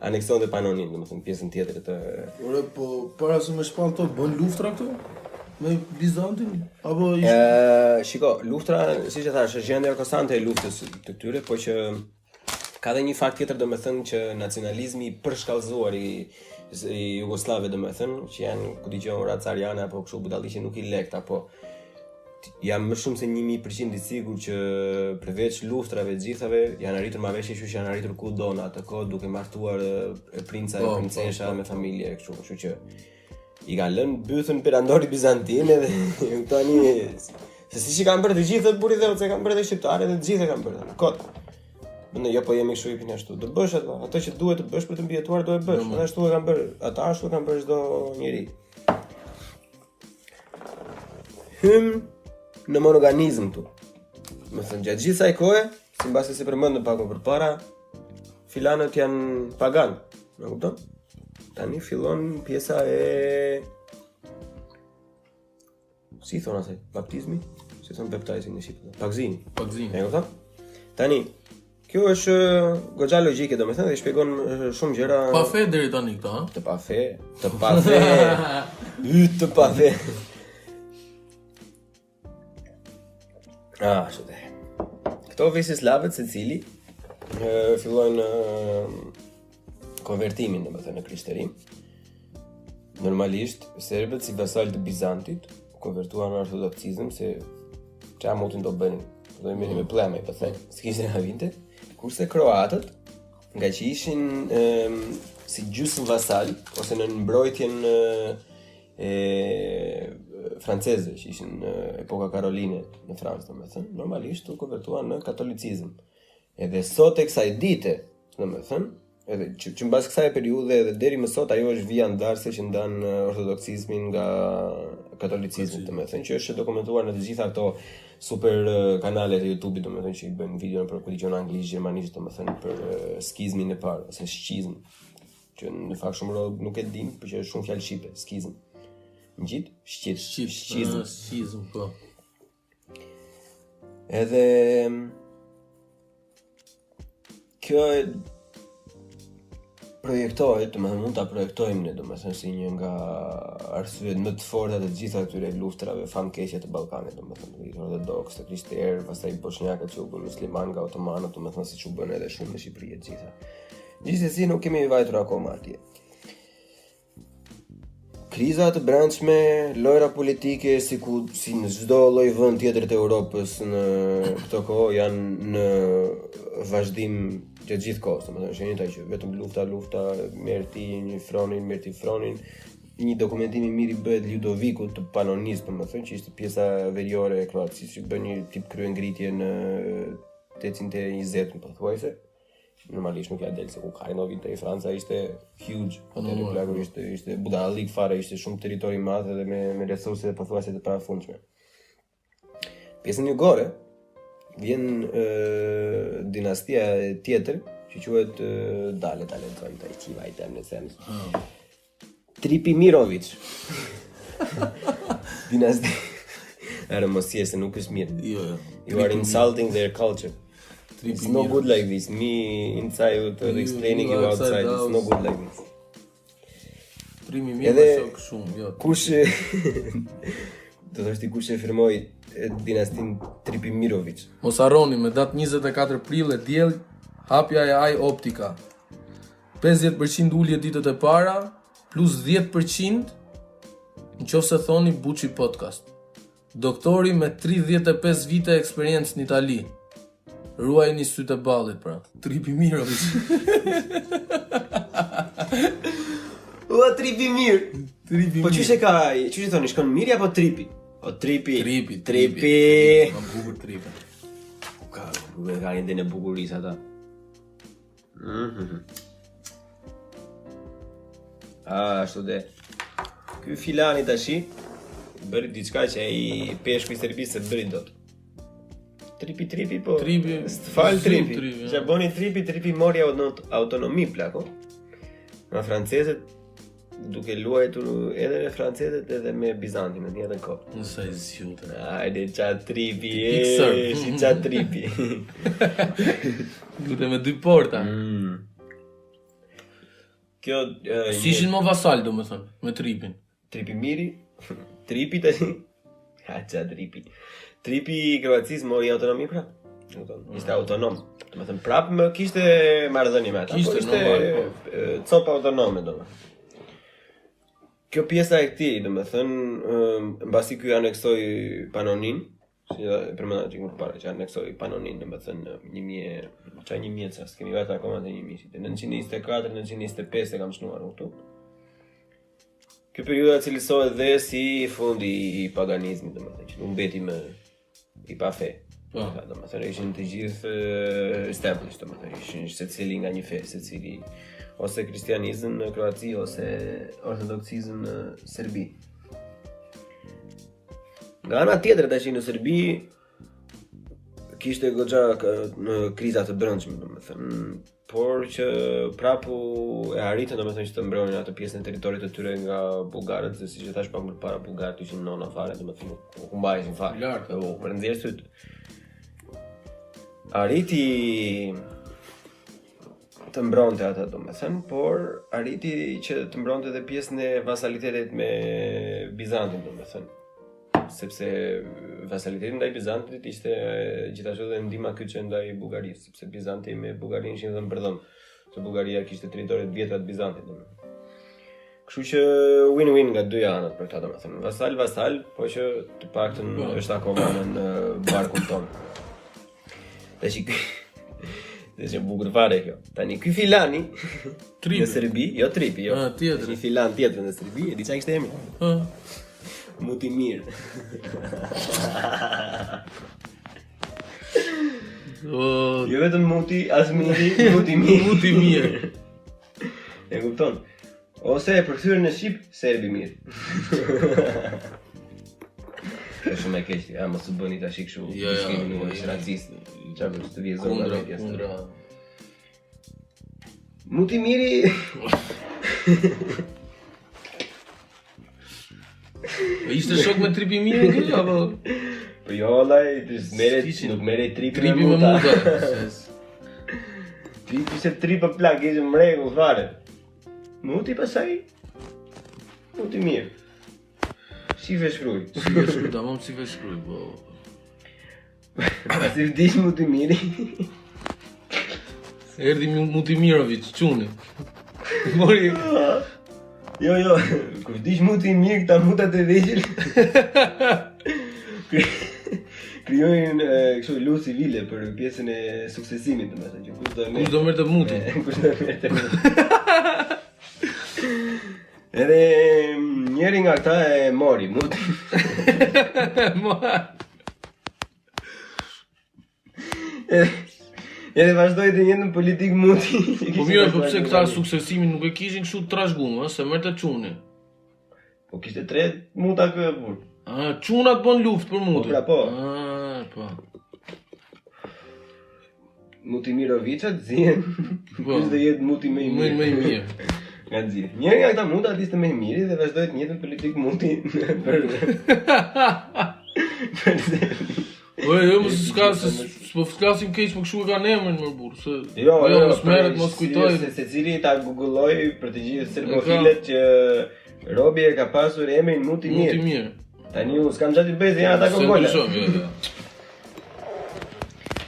anekson dhe Panonin, domethënë pjesën tjetër të Ore, po para se me shpall to bën luftra këto me Bizantin apo shiko, luftra, siç e thash, është gjendja konstante e luftës të këtyre, po që ka dhe një fakt tjetër domethënë që nacionalizmi i përshkallëzuar i Jugosllavëve domethënë, që janë ku dëgjon raca ariane apo kështu budalliqe nuk i lekt apo jam më shumë se 1000% i sigurt që përveç luftrave të gjithave janë arritur marrëveshje që janë arritur kudo në atë kohë duke martuar princa e princesha me familje kështu që i kanë lënë bythën perandori bizantin edhe tani se siç i kanë bërë të gjithë burri dhe ose kanë bërë edhe shqiptarët dhe të gjithë e kanë bërë. Kot. Në jo po jemi kështu i pini ashtu. Do bësh ato që duhet të bësh për të mbijetuar do e bësh. Edhe ashtu e kanë bërë. Ata ashtu e kanë bërë çdo njeri. Hym në monoganizëm tu. Më thënë gjatë gjithë asaj kohe, simbas se përmendëm pak më përpara, filanët janë pagan, e kupton? Tani fillon pjesa e si thon asaj, baptizmi, si thon baptizing në shqip, pagzimi. E kupton? Tani kjo është goxha logjike domethënë dhe shpjegon shumë gjëra. Pa fe deri tani këta, ha? Të pa fe. Të pa fe. Shute. Këto Vesislavët secili fillojnë konvertimin domethënë në krishterim. Normalisht serbët si vasal të Bizantit konvertuan në ortodoksizëm se çfarë mundin do bënin. Do i merrnin me plemë po thënë. S'kishin havinte. Kurse kroatët, nga që ishin si gjysmë vasal ose në mbrojtjen franceze që ishin në epoka Karoline në Francë, domethënë, normalisht u konvertuan në katolicizëm. Edhe sot e kësaj dite, domethënë, edhe që mbas kësaj periudhe edhe deri më sot ajo është vija ndarëse që ndan ortodoksizmin nga katolicizmi, domethënë, që është dokumentuar në të gjitha ato super kanalet e YouTube-it, domethënë që i bën video për kuligjën anglisht, gjermanisht, domethënë për skizmin e parë ose shqizm, që në fakt shumë rob nuk e din, por që është shumë fjalë shqipe, skizm. Ngjit, shqizm, po. Edhe kjo projektohet, domethënë mund ta projektojmë ne domethënë si një nga arsyet më të forta të gjitha këtyre luftrave famkeqe të Ballkanit, domethënë ortodoks, të krishterë, pastaj bosnjakët që u bën musliman nga otomanët, domethënë siç u bën edhe shumë në Shqipëri të gjitha. Gjithsesi nuk kemi vajtur akoma atje. Kriza të brendshme, lojra politike si në çdo lloj vend tjetër të Europës në këtë kohë janë në vazhdim gjatë gjithë kohës, domethënë është njëjta që vetëm lufta, merr ti një fronin, një dokumentim i mirë i bëhet Ludovikut të Panonisë, domethënë që ishte pjesa veriore e Kroacisë, që bën një tip kryengritje në 820 pothuajse. Normalisht nuk ja del se ku Karino vinte i Franca ishte huge, ishte budallik fare, ishte shumë territori i madh edhe me resurse pothuajse të parafundshme. Pjesën jugore vjen dinastia tjetër që quhet dale thon ta i vajtem në sens. Tripimirović. Dinasti. Era mos se nuk është mirë. Jo. You are insulting their culture. It's no good like this. Me inside explaining you outside. It's no good like this. Primi mirë më shok shumë, jo. Do të është dikush që firmoi dinastin Tripimirovic. Mos harroni me datë 24 prill e diell hapja e Aj Optika. 50% ulje ditët e para plus 10% nëse thoni Buçi Podcast. Doktori me 35 vite eksperiencë në Itali. Ruajini sytë e ballit pra. Tripimirovic. Ua tripi mirë. Po çuçi thoni, shkon mirë apo tripi? O tripi. Ma bukur tripi. Ka një dhe në bukurisë ata. Ashtu dhe. Ky filani tashi bëri diçka që ai peshku i Serbisë se bëri dot. Tripi po. Tripi. Fal tripi. Çfarë boni tripi mori autonomi plako. Nga francezët duke luajtur edhe me francezët edhe me bizantin në njëjtën kohë. Nëse i zgjutë. Hajde ça tripi. Si ça tripi. Duhet me 2 porta. Kjo Si ishin më vasal domethënë me tripin. Tripi miri, tripi tani. Ça tripi. Tripi i Kroacisë mori autonomi prap. Ishte autonom. Domethënë prap më kishte marrëdhënie me ata. Ishte copa autonome domethënë. Kjo pjesa e këtij, domethënë, mbasi ky aneksoi Panonin, si e përmenda çik më parë, që aneksoi Panonin, domethënë 1000 ças, kemi vetë akoma te 924, 925 e kam shnuar këtu. Kjo periudha cilësohet dhe si fundi i paganizmit, domethënë, që nuk mbeti më i pa fe. Domethënë ishin të gjithë established, domethënë ishin secili nga një fe, secili ose kristianizëm në Kroaci ose ortodoksizëm në Serbi. Nga ana tjetër tash në Serbi kishte goxha në kriza të brendshme, domethënë, por që prapu e arritën domethënë që të mbronin atë pjesën e territorit të tyre nga bullgarët, se siç e thash pak më parë bullgarët ishin nona fare, domethënë u humbajnë fare. Lart, u rëndzir syt. Arriti të mbronte ata domethënë, por arriti që të mbronte edhe pjesën e vasalitetit me Bizantin domethënë. Sepse vasaliteti ndaj Bizantit ishte gjithashtu edhe ndihma kyçe ndaj Bullgarisë, sepse Bizanti me Bullgarinë ishin dhënë përdhëm, se Bullgaria kishte territoret të vjetra të Bizantit domethënë. Kështu që win-win nga dy anët për këtë domethënë. Vasal, po që të paktën është akoma në barkun tonë. Tash dhe që bukur fare kjo. Tani ky filani në Serbi, jo tripi, jo. Tjetër. Një filan tjetër në Serbi, e di çka kishte emrin? Mutimir. Jo vetëm muti, as miri, Mutimir. E kupton? Ose e përkthyer në shqip Serbi mirë. Është shumë e keq, mos u bëni tash kështu, nuk është racist. Çfarë të vjen zona kundra. Mutimiri. Ishte shok me Tripimirin këtu apo? Po jo, vallai, nuk merrej tripi me muta. Ti ishte tripa plak, ishte mregull fare. Muti pasaj. Mutimir. Si veshkruj, tamam si veshkruj, po. Pasi vdiq Mutimiri. Erdhi Mutimirovic, çuni. Mori. Jo, kur vdiq Mutimir këta mutat e vegjël. Krijojnë kështu luftë civile për pjesën e suksesimit, domethënë, që kush do merrte mutin. Kush do merrte mutin. Edhe njëri nga këta e mori mutin. Edhe vazhdoi të njëjtën politikë muti. Po mirë, po pse këta suksesimin nuk e kishin kështu trashëguar, se merrte çuni. Po kishte 3 muta kë burr. Çunat bën luftë për mutin. Po. Po. Mutimirovicat zihen. Kush do jetë muti më i mirë? Më i mirë. Nga gjithë. Njëri nga këta muta ishte më i miri dhe vazhdoi të njëjtën politikë muti për. Jo, mos s'po flasim keq, po kështu e kanë emrin më burr, se jo, mos merret, mos kujtoj. Secili ta googulloi për të gjithë serbofilet që Robi e ka pasur emrin Mutimir. Tani unë s'kam gjatë i bëjtë janë ata kongola.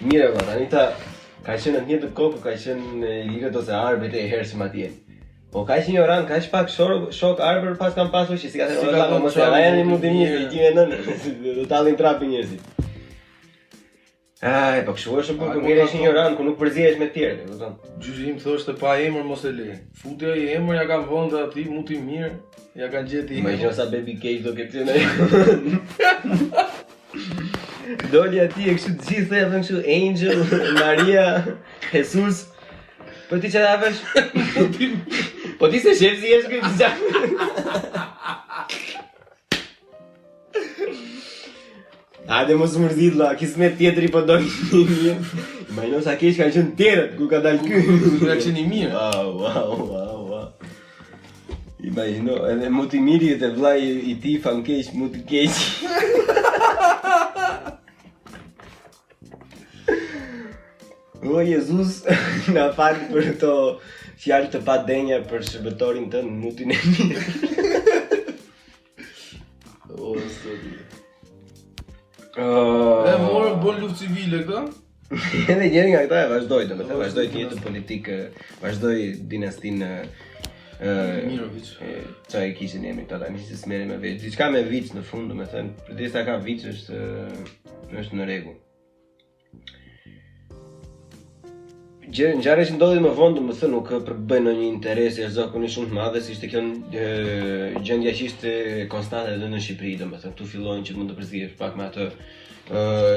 Mire valla, tani ta ka qenë në njëtë kokë, ka qenë ligët ose arbrit e hershëm atje. Po ka qenë një oran, ka që pak shok arbër pas kam pasur që si ka thënë valla, mos e ajen një mund të njësë, i kime nënë, do t'allin trapi njësit. Aj, po kështu është po mire ishin një oran ku nuk përzihesh me tjerë, kupton? Gjyshi im thoshte pa emër mos e le. Futja i emër ja kanë vënë aty muti mirë, ja kanë gjeti. Imagjino sa baby cake do ketë qenë. Doli aty e kështu të gjithë e thënë kështu Angel, Maria, Jesus. Po ti çfarë avesh? Po ti se shef si jesh këtë gjatë. Hajde mos mërzit la, kismet tjetëri po dojnë një mirë. Imagjino sa keq kanë qenë tjerët, ku ka dalë ky. Ka qenë i mirë. Wow. Imagjino, edhe muti miri e vllai i tij fan keq, muti keq. O Jezus, na fal për këto fjalë të padenja për shërbëtorin tënd, mutin e mirë. O, zoti. E morë bon luftë civile këta? Edhe njëri nga këta e vazhdoj, domethënë vazhdoj të jetë politikë, vazhdoj dinastinë Mirovic. Qa i kishin emri këta, tani si s'merri me veç. Diçka me vic në fund, domethënë, përderisa ka vic është në rregull. Ngjarja që ndodhi më vonë, domethënë nuk përbën ndonjë interes jashtëzakonisht shumë të madh, si ishte kjo gjendja që ishte konstante edhe në Shqipëri, domethënë këtu fillojnë që mund të përzihesh pak me atë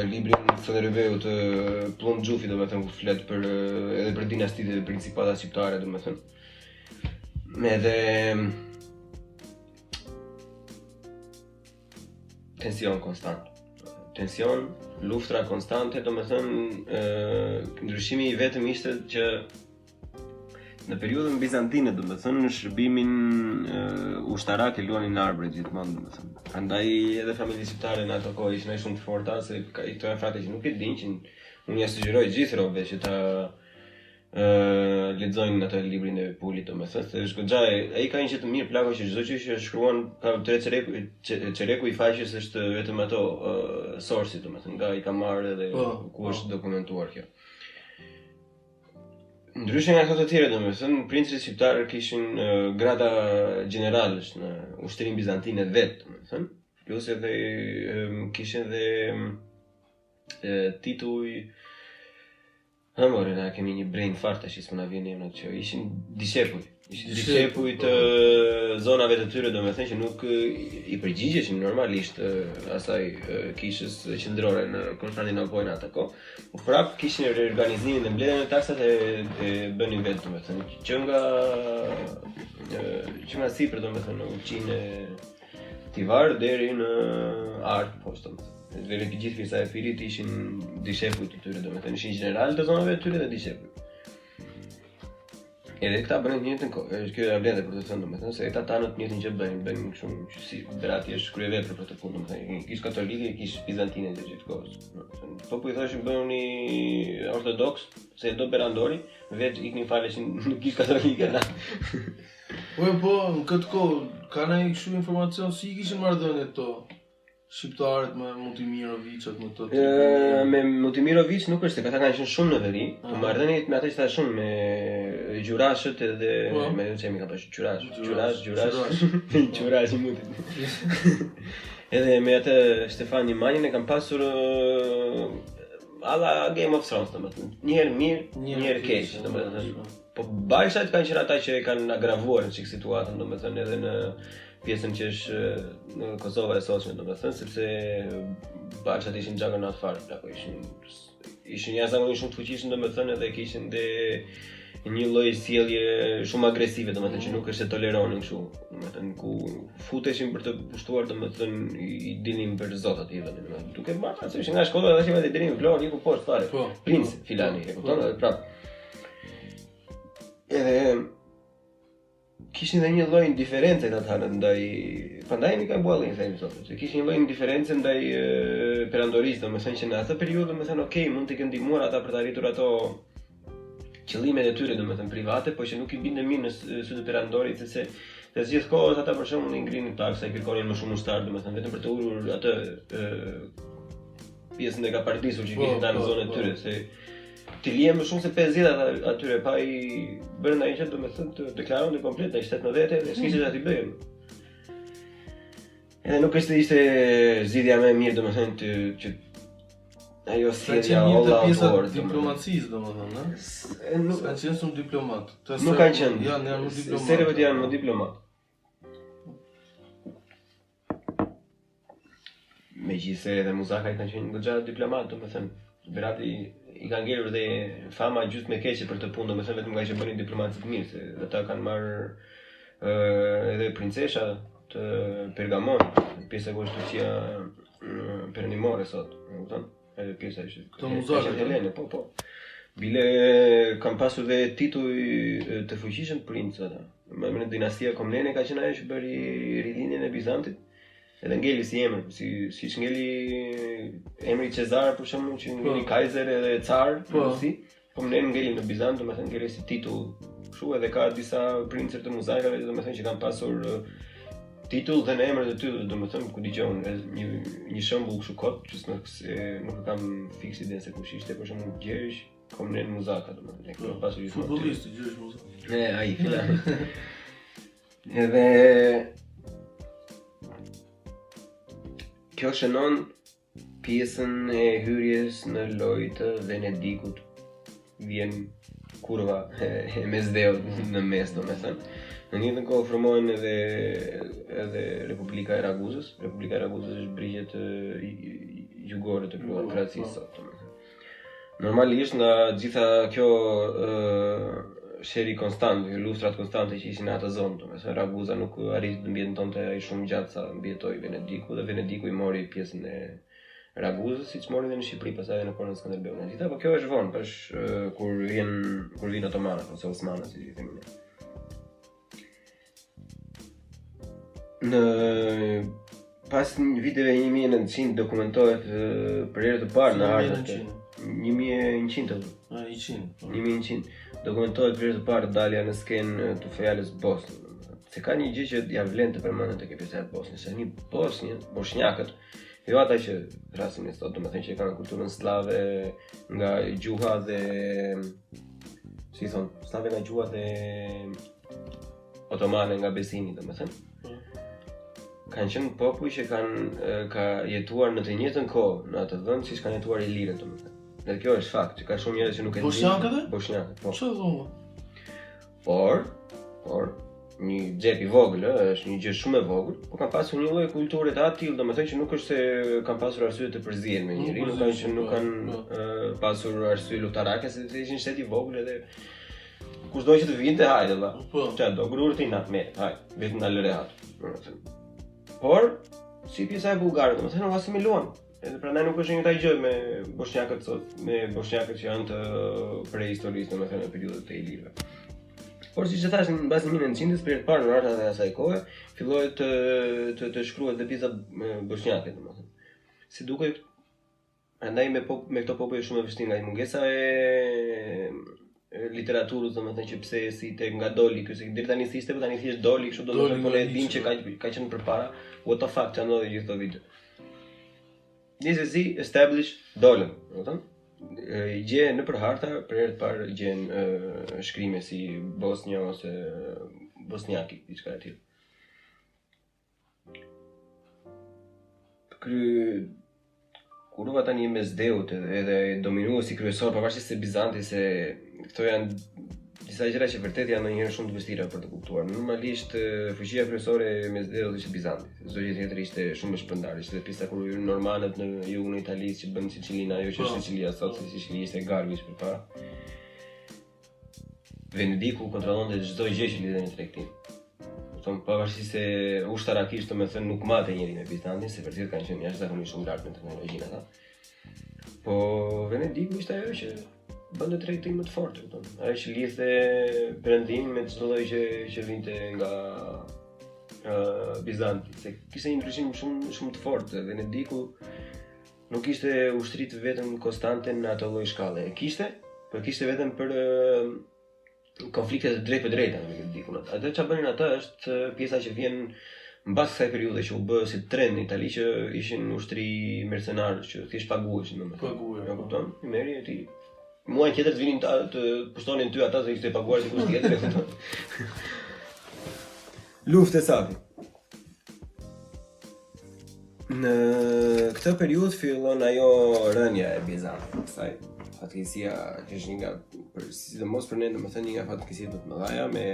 librin Fënderëveu të Plum Xhufi, domethënë ku flet për edhe për dinastitë dhe principatat shqiptare, domethënë. Edhe tension konstant. Tension, luftra konstante, domethënë ndryshimi i vetëm ishte që në periudhën bizantine, domethënë në shërbimin ushtarak e luanin arbërit gjithmonë, domethënë. Prandaj edhe familjet shqiptare në ato kohë ishin shumë të forta, se këto janë fate që nuk e dinë, që unë ja sugjeroj gjithë robëve që ta lexojnë atë librin e Pulit, domethënë, se është goxha, ai ka një që të mirë plako që çdo gjë që shkruan ka tre çereku i faqes është vetëm ato source, domethënë, nga i ka marrë edhe ku është dokumentuar kjo. Ndryshe nga këto të tjera, domethënë, princit shqiptarë kishin grada generalësh në ushtrinë bizantine vet, domethënë, plus edhe kishin edhe tituj. More, na kemi një brain fart tash s'po na vjen emri që ishin dishepuj. Ishin dishepuj të zonave të tyre, domethënë që nuk i përgjigjeshin normalisht asaj kishës qendrore në Konstantinopol atë kohë. Po prap kishin reorganizimin e mbledhjen e taksat e bënin vetë, domethënë që nga sipër, domethënë uçinë Tivar deri në Art poshtë, domethënë. Vere të gjithë fisa e firit ishin dishepuj të tyre, domethënë ishin general të zonave të tyre dhe dishepuj. Edhe këta bënin të njëjtën kohë, kjo e vlen për të thënë, domethënë se këta tanët të njëjtën gjë bënin kështu që si Berati është kryevepër për të punë, domethënë kish katolike, kish bizantine të gjithë kohës. Po i thoshin bëni ortodoks, se do Berandori, vetë iknin faleshin në kish katolike na. Po, në këtë kohë kanë ai kështu informacion si kishin marrëdhëniet to shqiptarët me Mutimiroviçat më të me Mutimiroviç nuk është se ata kanë qenë shumë në veri, po marrëdhëniet me ata ishte shumë me gjurashët edhe me çemi ka pasur gjurash i mutit. Edhe me atë Stefan Nemanjin e kanë pasur alla Game of Thrones, domethënë. Një herë mirë, një herë keq, domethënë. Po bajshat kanë qenë ata që kanë agravuar çik situatën, domethënë edhe në pjesën që është në Kosova e sotshme, domethënë, sepse bajshat ishin juggernaut fare, apo ishin jashtëzakonisht shumë të fuqishëm, domethënë, edhe kishin një lloj sjellje shumë agresive, domethënë që nuk është e toleronin kështu, domethënë ku futeshin për të pushtuar, domethënë i dilnin për zot aty vetë, domethënë. Duke marrë atë që nga shkolla tash vetë deri në Vlorë, iku poshtë fare. Princ filani, e kupton, edhe prap. Edhe kishin dhe një lloj indiferencë ata ndaj, prandaj mi ka buallin themi sot, se kishin një lloj indiferencë ndaj perandorisë, domethënë që në atë periudhë, domethënë okay, mund të kenë ndihmuar ata për të arritur ato qëllimet e tyre, domethënë private, por që nuk i binte mirë në sy të perandorit, sepse Dhe gjithë kohës ata për shembull i ngrinin taksa, i kërkonin më shumë ushtar, domethënë vetëm për të ulur atë pjesën e kapardisur që kishin ta në zonën e tyre, se ti lihen më shumë se 50 atyre pa i bërë ndonjë gjë, domethënë të deklaronte komplet në shtet në vete dhe s'kishte çfarë t'i bëjë. Edhe nuk ishte zgjidhja më e mirë domethënë që ajo sjellja olla pjesa autor. diplomacisë domethënë, ëh? Nuk kanë qenë shumë diplomat. Nuk kanë qenë. Janë më diplomat. Serbat janë më diplomat. Megjithëse edhe muzakaj kanë qenë goxha diplomat, domethënë Berati i ka ngelur dhe fama gjysmë e keqe për të punë, domethënë vetëm nga që bënin diplomatë të mirë, se ata kanë marrë edhe princesha të Pergamon, pjesa e Konstitucia perëndimore sot, e kupton? Edhe pjesa Këto muzakaj Helene, po. Bile kanë pasur dhe tituj të fuqishëm princ ata. Në dinastia Komnene ka qenë ajo që bëri rilinjen e Bizantit. Edhe ngeli si emër, si ngeli emri Cezar për shembull, që ngeli Kaiser edhe Car, po ne ngeli në Bizant, domethënë ngeli si titull. Kështu edhe ka disa princër të muzakave, domethënë që kanë pasur titull dhe në emër të tyre, domethënë ku dëgjon një shembull kështu kot, që nuk kam fiks idenë se kush ishte, për shembull Gjergj Komnen Muzaka, domethënë ka pasur një futbollist Gjergj Muzaka. Ai filan. Edhe kjo shënon pjesën e hyrjes në lojë të Venedikut. Vjen kurva e mesdheut në mes, domethënë. Në njëjtën kohë formohen edhe Republika e Raguzës. Republika e Raguzës është brigjet jugore të Kroacisë sot, domethënë. Normalisht nga gjitha kjo sheri konstant, lustrat konstante që ishin në atë zonë, domethënë Raguza nuk arriti të mbijetonte ai shumë gjatë sa mbijetoi Venediku, dhe Venediku i mori pjesën e Raguzës, siç mori edhe në Shqipëri, pastaj edhe në kohën e Skënderbeut. Megjithatë, po kjo është vonë, kur vin otomanët ose osmanët, si i themi ne. Pas viteve 1900 dokumentohet për herë të parë në hartët 1100. 1100. Dokumentohet për herë të parë dalja në skenë të fjalës Bosnjë. Se ka një gjë që ja vlen të përmendet tek pjesa e Bosnjës, se një bosnjakët, jo ata që rasin e sot, domethënë që kanë kulturën slave nga gjuha dhe si thon, slave nga gjuha dhe otomane nga besimi, domethënë. Kanë qenë popull që ka jetuar në të njëjtën kohë në atë vend siç kanë jetuar ilirët, domethënë. Dhe kjo është fakt, që ka shumë njerëz që nuk e dinë. Bosnjakët, po. Çfarë thonë? Por një xhep i vogël, është një gjë shumë e vogël, por kanë pasur një lloj kulture të tillë, domethënë që nuk është se kanë pasur arsye të përzihen me njëri, nuk kanë pasur arsye luftarake, se ishin shteti i vogël edhe kushdo që të vinte, hajde valla. Çfarë do grurti na me, hajde, vetëm na lëre atë, domethënë. Por si pjesa e bullgarëve, domethënë nuk asimiluan. Edhe prandaj nuk është njëjta gjë me bosnjakët sot, me bosnjakët që janë të prehistorisë, domethënë në periudhën e ilirëve. Por siç e thash, në bazë 1900-s, për herë të parë në hartat e asaj kohe, filloi të shkruhet dhe pjesa bosnjake, domethënë. Si duket, prandaj me këto popull është shumë e vështirë nga mungesa e literaturës, domethënë që pse si tek nga doli, ky se deri tani ishte, po tani thjesht doli, kështu domethënë po ne dimë që ka qenë përpara, what the fuck që ndodhi gjithë këto vite. Njësesi establish dolën, domethënë. I gje në për harta, për herë të parë gjen shkrime si Bosnja ose Bosnjaki, diçka e tillë. Kurva tani mesdheut edhe dominuesi kryesor pavarësisht se Bizanti, se këto janë disa gjëra që vërtet janë ndonjëherë shumë të vështira për të kuptuar. Normalisht fuqia kryesore e mesdheut ishte Bizanti. Çdo gjë tjetër ishte shumë e shpërndarë. Ishte pjesa kur hyn normanët në jugun e Italisë që bën Sicilinë, ajo që është Sicilia sot, si Sicilia ishte Galvis përpara. Venediku kontrollonte çdo gjë që lidhej me tregtin. Kupton, pavarësisht se ushtarakisht domethënë nuk matej njëri me Bizantin, se vërtet kanë qenë jashtëzakonisht shumë lart në teknologjinë ata. Po Venediku ishte ajo që bënte tregtim më të fortë, kupton. Ajo që lidhte perëndimin me çdo lloj që vinte nga Bizanti, se kishte një ndryshim shumë të fortë. Venediku nuk ishte ushtri vetëm konstante në atë lloj shkalle. Kishte vetëm për konflikte të drejtë për drejta në Venediku. zonat. Atë çfarë bënin ata është pjesa që vjen mbas kësaj periudhe që u bë si trend në Itali që ishin ushtri mercenarë që thjesht paguheshin domethënë. Paguhen. Ja kupton? I merri e ti. Muajin tjetër të vinin të pushtonin ty ata se ishte paguar dikush tjetër e kupton. Luftë e sapi. Në këtë periudhë fillon ajo rënja e Bizantit, kësaj fatkeqësia që është një nga sidomos për ne domethënë një nga fatkeqësitë më të mëdha me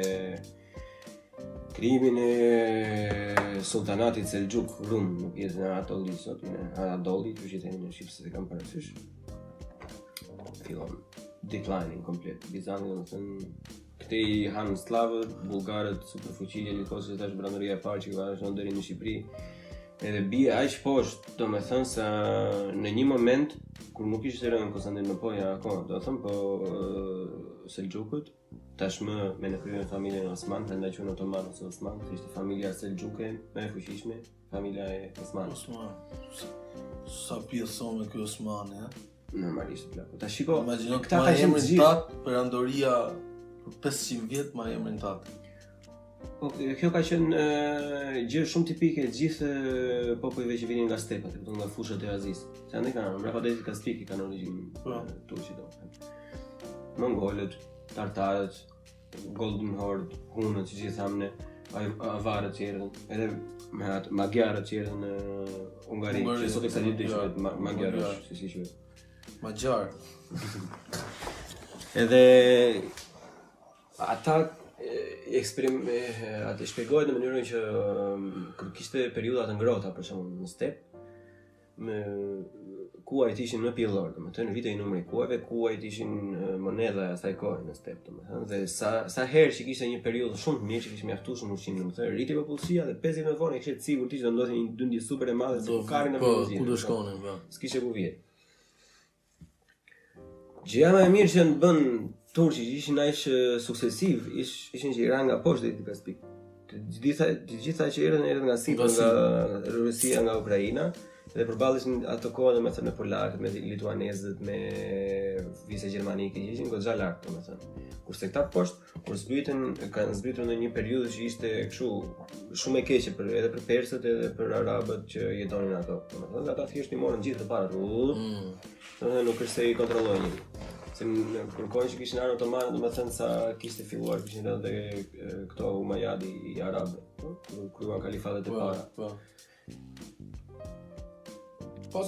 krimin e sultanatit Seljuk Rum në pjesën e Anatolisë sot, në Anadoli, që themi në Shqip se kam parasysh. Fillon declining komplet. Bizanti domethënë këtej han slavët, bullgarët, superfuqia, Likosës tash brandoria e parë që vazhdon deri në Shqipëri. Edhe bie aq poshtë, domethënë se në një moment kur nuk ishte rënë Konstantinopoja akoma, do të them, po Seljukut tashmë me në kryen familjen Osman, prandaj quhen Otoman ose Osman, ishte familja Seljuke më e fuqishme, familja e Osmanit. Sa pjesë me ky Osmani, ha? Normalisht plako. Tash shiko, Imagjino këta ka qenë emrin tat, perandoria për 500 vjet ma emrin tat. Po kjo ka qenë gjë shumë tipike të gjithë popujve që vinin nga stepat, nga fushat e Azisë. Se andaj kanë mbrapa detit kaspiki kanë origjinë turqi domethënë. Mongolët, tartarët, Golden Horde, hunët që gjithë thamë ne, avarët që erdhën, edhe me atë magyarët që erdhën në Ungari, që sot e kësa ditë quhet magyarësh, si quhet. Magjar. Edhe ata atë shpjegohet në mënyrën që kur kishte periudha të ngrohta për shembull në step, me kuajt ishin më pjellor, domethënë në vite i numrit kuajve, kuajt ishin monedha e asaj kohe në step, domethënë dhe sa herë që kishte një periudhë shumë të mirë që kishte mjaftuar shumë ushqim, domethënë rriti popullsia dhe 50 më vonë kishte sigurt që do ndodhte një dëndje super e madhe se karin në popullsi. Ku do shkonin, po. S'kishte ku vjet. Gjëja më e mirë që në bën turqi që ishin aq suksesiv, ishin që i ranë nga poshtë deri te Kaspik. Të gjitha që erdhën nga Sipër, nga Rusia, nga Ukraina, dhe përballishin ato kohë domethënë me polakët, me lituanezët, me vise gjermanike që ishin goxha lart domethënë. Kurse këta poshtë, kur kanë zbritur në një periudhë që ishte kështu shumë e keqe edhe për persët edhe për arabët që jetonin ato. Domethënë ata thjesht i morën gjithë të parat. Domethënë nuk është se i kontrollojnë njëri. Se në kërkojnë që kishin arë otomanë, domethënë sa kishte filluar kishin edhe këto Umajadi i arabëve, kur kryuan kalifatet e para.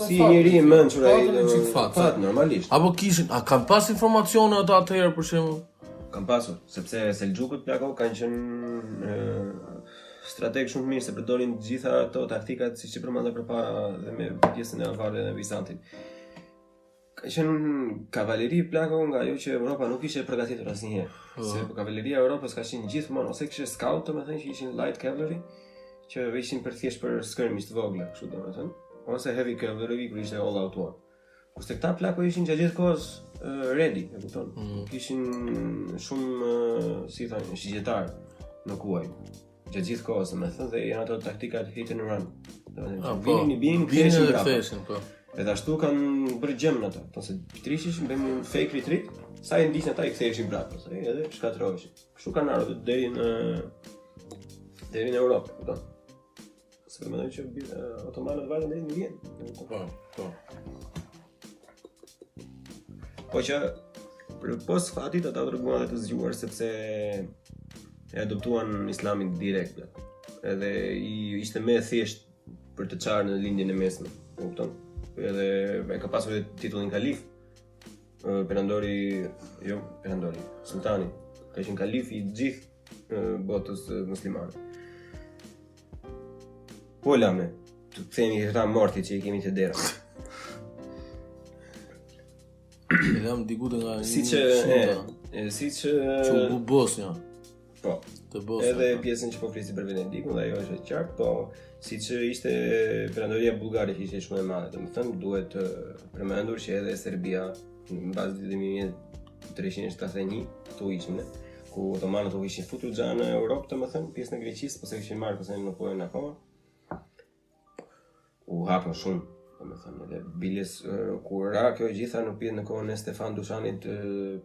Si njëri i mençur ai fat normalisht. Apo kishin, a kanë pas informacione ata atëherë për shembull? Kanë pasur, sepse Seljukët plako kanë qenë strategë shumë mirë se përdorin të gjitha ato taktikat siç i përmenda përpara dhe me pjesën e avarëve dhe Bizantit. Ka qenë kavaleri plako nga ajo që Europa nuk ishte përgatitur asnjëherë. Se kavaleria e Europës ka qenë gjithmonë ose kishte scout, domethënë që ishin light cavalry, që ishin thjesht për skirmish të vogla, kështu domethënë, ose heavy cavalry kur ishte all out war. Kurse këta plako ishin gjatë gjithë kohës ready, e kupton? Kishin shumë si thonë, shigjetar në kuaj. Gjatë gjithë kohës, domethënë, dhe janë ato taktikat hit and run. Domethënë, vinin, ktheshin po. Edhe ashtu kanë bërë gjem në ato, ose trishish, bëjmë një fake retreat, sa e ndishin ata i ktheheshin brapa, edhe shkatërroheshin. Kështu kanë ardhur deri në Europë, kupton? Se mendoj që otomanët vajtën deri në Vjenë. Po. Po që për pas fatit ata treguan edhe të zgjuar sepse e adoptuan islamin direkt. Edhe i ishte më thjesht për të çarë në lindjen e mesme, kupton? Edhe e ka pasur titullin kalif, sultani, ka qenë kalif i gjithë botës muslimane. Po lame, të themi këta morti që i kemi të dera. E lam dikute nga një që u bu Bosnia. Po, edhe pjesën që po flisi për Venedikun, dhe ajo është e qartë, po siç ishte perandoria bullgare që ishte shumë e madhe, domethënë duhet përmendur që edhe Serbia në bazë vitit 1371 këtu ishin, ku otomanët u ishin futur xha në Europë, domethënë pjesën e Greqisë, po se kishin marrë Konstantinopolën akoma. U hapën shumë, domethënë, edhe biles kur ra kjo e gjitha në kohën e Stefan Dushanit,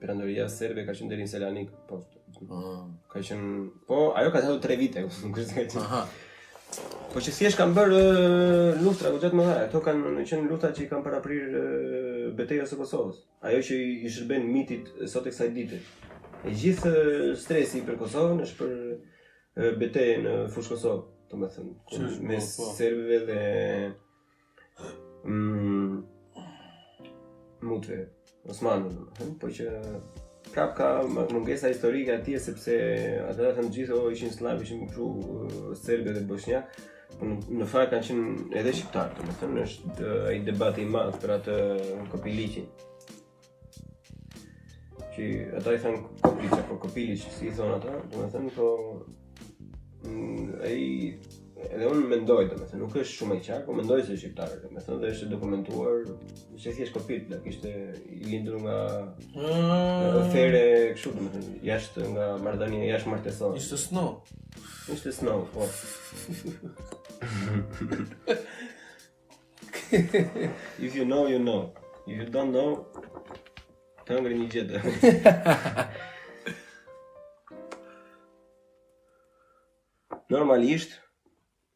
perandoria serbe ka qenë deri në Selanik poshtë. Ka qenë, po ajo ka thënë 3 vite, nuk është ka qenë. Aha. Po që thjesht kanë bërë luftra goxhat më dha. Ato kanë qenë lufta që i kanë paraprirë betejës së Kosovës. Ajo që i shërben mitit sot e kësaj dite. E gjithë stresi për Kosovën është për betejën në fushë Kosovë, domethënë, mes serbëve dhe mutve osmanëve, domethënë, po që prap ka mungesa historike atje sepse ata thënë gjithë ishin slavë, ishin kështu serbë dhe bosnjak, po në fakt kanë qenë edhe shqiptarë, domethënë është ai debati i madh për atë Kopiliqin. Që ata i thënë Koplica, po Kopiliq si i thonë ata, domethënë po ai edhe unë mendoj, domethënë nuk është shumë e qartë, po mendoj se është shqiptar, domethënë dhe është dokumentuar se thjesht Kopil, kishte i lindur nga afere kështu, domethënë jashtë nga marrëdhënie jashtë martesore. Ishte snow. Ishte snow, po. If you know, you know. If you don't know, të ngri një gjete. Normalisht,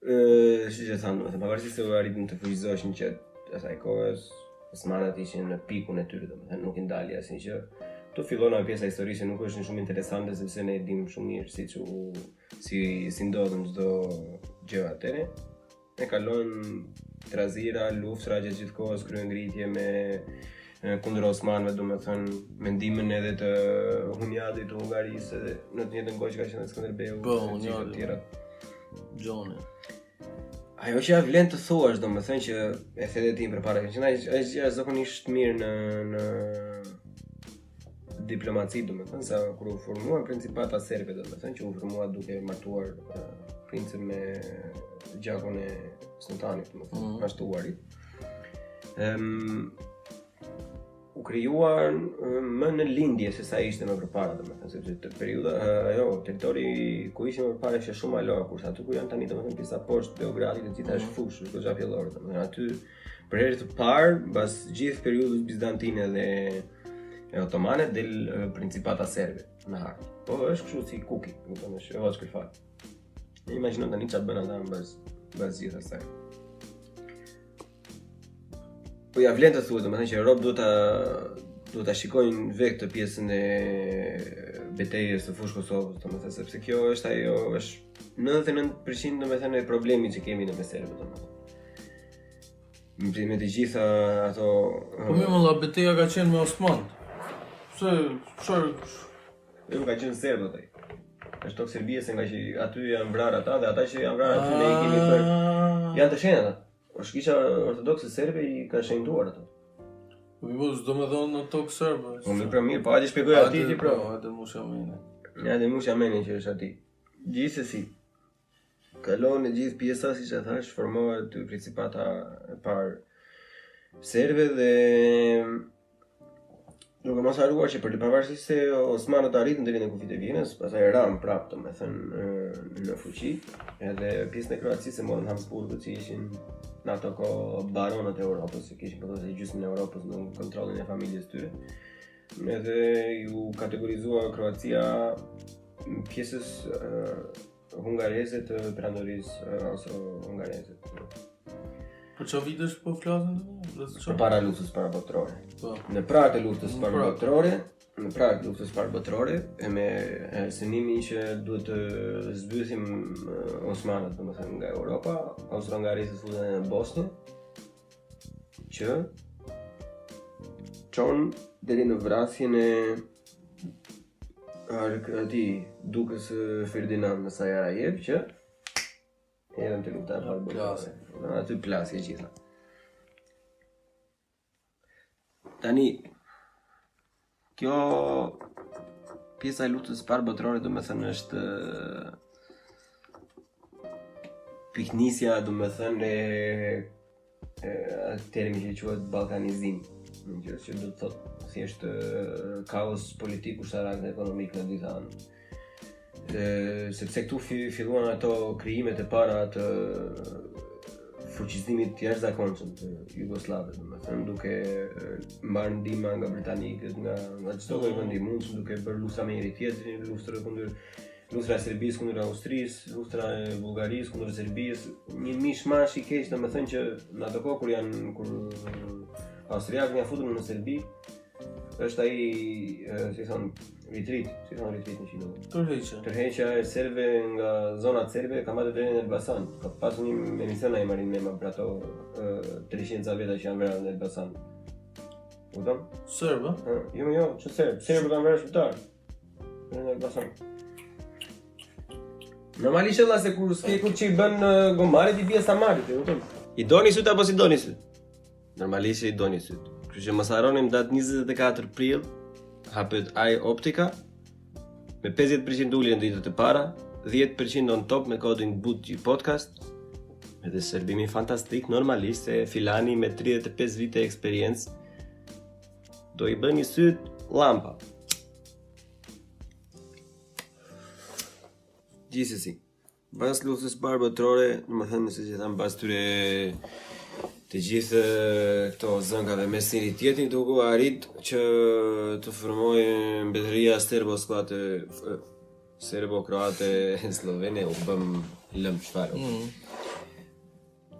si që thanë, pavarësisht se u arritën të fuqizoheshin që asaj kohës, osmanët ishin në pikun e tyre, domethënë nuk i ndali asnjë gjë. Tu fillon nga pjesa historike nuk është shumë interesante sepse ne e dimë shumë mirë si ndodhen çdo gjë atëre. Ne kalojnë trazira, luftra gjatë gjithë kohës, kryengritje me kundër osmanëve, domethënë mendimin edhe të Hunjadit të Hungarisë edhe në të njëjtën kohë që ka qenë Skënderbeu Po, e të tjera. Gjone. Ajo që ja vlen të thuash, domethënë që e the ti përpara, që është gjë zakonisht mirë në diplomaci, domethënë sa kur u formuan principata serbe, domethënë që u formua duke martuar princin me gjakun e sultanit, domethënë mashtuarit. U krijuan më në lindje se sa ishte më përpara, domethënë sepse të periudha ajo territori ku ishim më përpara ishte shumë alo, kurse aty ku janë tani domethënë pjesa poshtë Beogradit, e gjitha është fushë, është goxha fillore, domethënë aty për herë të parë mbas gjithë periudhës bizantine dhe otomane del principata serbe në hartë. Po është kështu si kuki, domethënë është veç kërë fat. Ne imagjino tani çfarë bën ata mbas gjithë asaj. Po ja vlen të thuhet, domethënë që Europë duhet ta shikojnë vetë këtë pjesën e betejës së fushë Kosovës, domethënë sepse kjo është ajo është 99% domethënë e problemit që kemi në mes serbëve, domethënë. Me të gjitha ato Po më valla beteja ka qenë me Osmanët. Pse jo ka qenë serbët ai. Është tok Serbia se nga që aty janë vrarë ata dhe ata që janë vrarë aty ne i kemi për janë të shenjtë ata. Po shkisha ortodokse serbe i ka shenjtuar ato. Po më s'do më thonë në tokë serbe. Po më mirë, po hajde shpjegoj aty ti pro. Hajde mos jam mendë. Ja dhe mush jameni që është aty. Gjithsesi kalon në gjithë pjesa siç e thash, formohet dy principata e parë serbe dhe duke mos haruar që për pavarësisht se osmanët arritën deri në kufit e Vienës, pastaj ran prapë domethënë në fuqi, edhe pjesën e Kroacisë e morën Habsburgët që ishin në ato kohë baronët e Europës, që kishin pothuajse gjysmën e Europës në kontrollin e familjes tyre. Edhe ju kategorizua Kroacia pjesës hungareze të perandorisë austro-hungareze. Po çfarë vitesh po flasin Për para luftës parabotërore. Po. Në prag të luftës parabotërore, e me synimin që duhet të zbythim osmanët, domethënë nga Europa, austro-hungarisë futen në Bosnjë, që çon deri në vrasjen e dukës Ferdinand në Sarajevo, që erën të lufta parabotërore. Aty plasje gjitha. Tani, kjo pjesa e luftës parabotërore domethënë është piknisja domethënë e termi që quhet ballkanizim, që do të thotë thjesht kaos politik, ushtarak dhe ekonomik në dy anë. Sepse këtu filluan ato krijimet e para të fuqizimit të jashtëzakonshëm të Jugosllavës, domethënë duke marrë ndihmë nga britanikët, nga çdo lloj vendi mundshëm, duke bërë luftra me njëri tjetrin, luftra kundër Lustra e Serbisë kundër Austrisë, lustra e Bullgarisë kundër Serbisë, një mishmash i keq, domethënë që në ato kohë kur austriakët janë futur në Serbi, është ai, si thon, retreat në Shqipëri. Tërheqja e serbëve nga zonat serbe ka marrë deri në Elbasan. Ka pasur një emision ai marrin me për ato 300 veta që janë vrarë në Elbasan. Udon? Serb, a? Jo, që serbë kanë vrarë shqiptar. Në Elbasan. Normalisht edhe se kur që i bën gomarit i bie Samarit, e kupton? I doni syt apo si doni syt? Normalisht i doni syt. Kështu që mos harronim datë 24 prill, hapet Ai Optika me 50% ulje në ditët e para, 10% on top me kodin BUTGY podcast. Edhe shërbimi fantastik, normalisht se filani me 35 vite eksperiencë do i bëni syt lampa. Gjithsesi, pas luftës botërore, domethënë se që tham pas tyre të gjithë këto zëngave mes njëri tjetrit duke arrit që të formojë mbretëria serbo-kroate slovene u bëm lëm çfarë.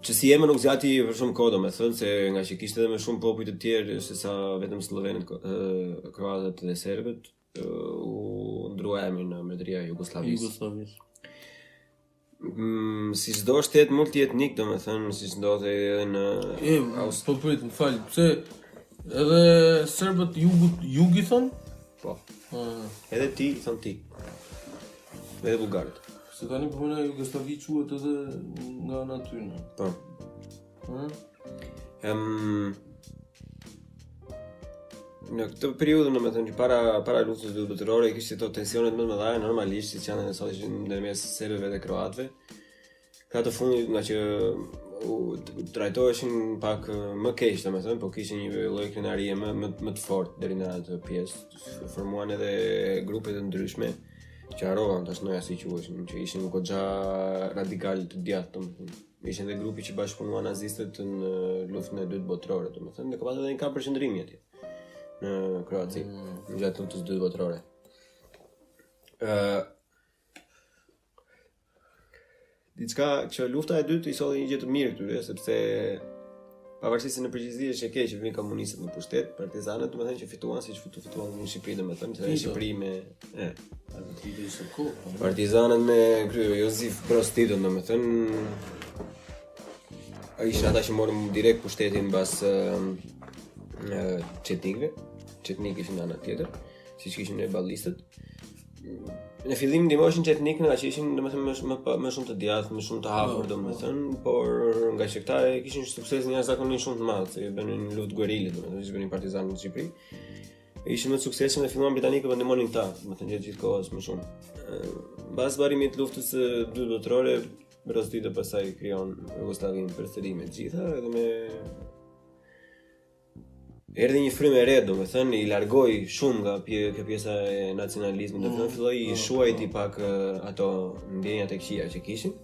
Që si emër nuk zgjati për shumë kohë, domethënë se nga që kishte edhe më shumë popull të tjerë sesa vetëm slovenët, kroatët dhe serbët, u ndrua emri në mbretëria Jugosllavisë. Si çdo shtet multietnik, domethënë siç ndodhi edhe në Po prit, më fal, pse edhe serbët jugi thon? Po. Edhe ti thon ti. Edhe bullgarët. Se tani po mëna Jugosllavi quhet edhe nga ana tyne. Po. Në këtë periudhë, domethënë që para luftës botërore kishte ato tensionet më të mëdha, normalisht siç janë sot ndërmjet serbëve dhe kroatëve. Ka të fundit nga që u trajtoheshin pak më keq, domethënë, po kishin një lloj krenarie më të fortë deri në atë pjesë. Formuan edhe grupe të ndryshme që harrovan tash noja si quheshin, që ishin goxha radikal të djathtë, domethënë. Ishin edhe grupi që bashkëpunuan nazistët në luftën e dytë botërore, domethënë, dhe ka pasur edhe një kamp përqendrimi atje në Kroaci, në gjatë luftës dytë botërore. Diçka që lufta e dytë i solli një gjë të mirë këtyre, sepse pavarësisht se në përgjithësi është e keq që vinë komunistët në pushtet, partizanët domethënë që fituan siç fituan në Shqipëri, domethënë se në Shqipëri me partizanët me krye Josif Broz Tito, domethënë ai ishin ata që morën direkt pushtetin mbas Çetnikëve ishin ana tjetër, siç kishin ne ballistët. Në fillim ndihmoshin Çetnikët nga që ishin domethënë më shumë të djathtë, më shumë të hapur domethënë, por nga që këta kishin sukses një jashtëzakonisht shumë të madh, se bënin një luftë guerille, domethënë si bënin partizanë në Shqipëri. Ishin më të suksesshëm dhe filluan britanikët po ndihmonin këta, domethënë gjatë gjithë kohës më shumë. Mbas mbarimit të luftës së dytë botërore, Broz Tito pastaj krijon Jugosllavinë përsëri me të gjitha, edhe me erdhi një frymë e re, domethënë i largoi shumë nga kjo pjesa e nacionalizmit, domethënë filloi i shuajti pak ato ndjenjat e këqija që kishin.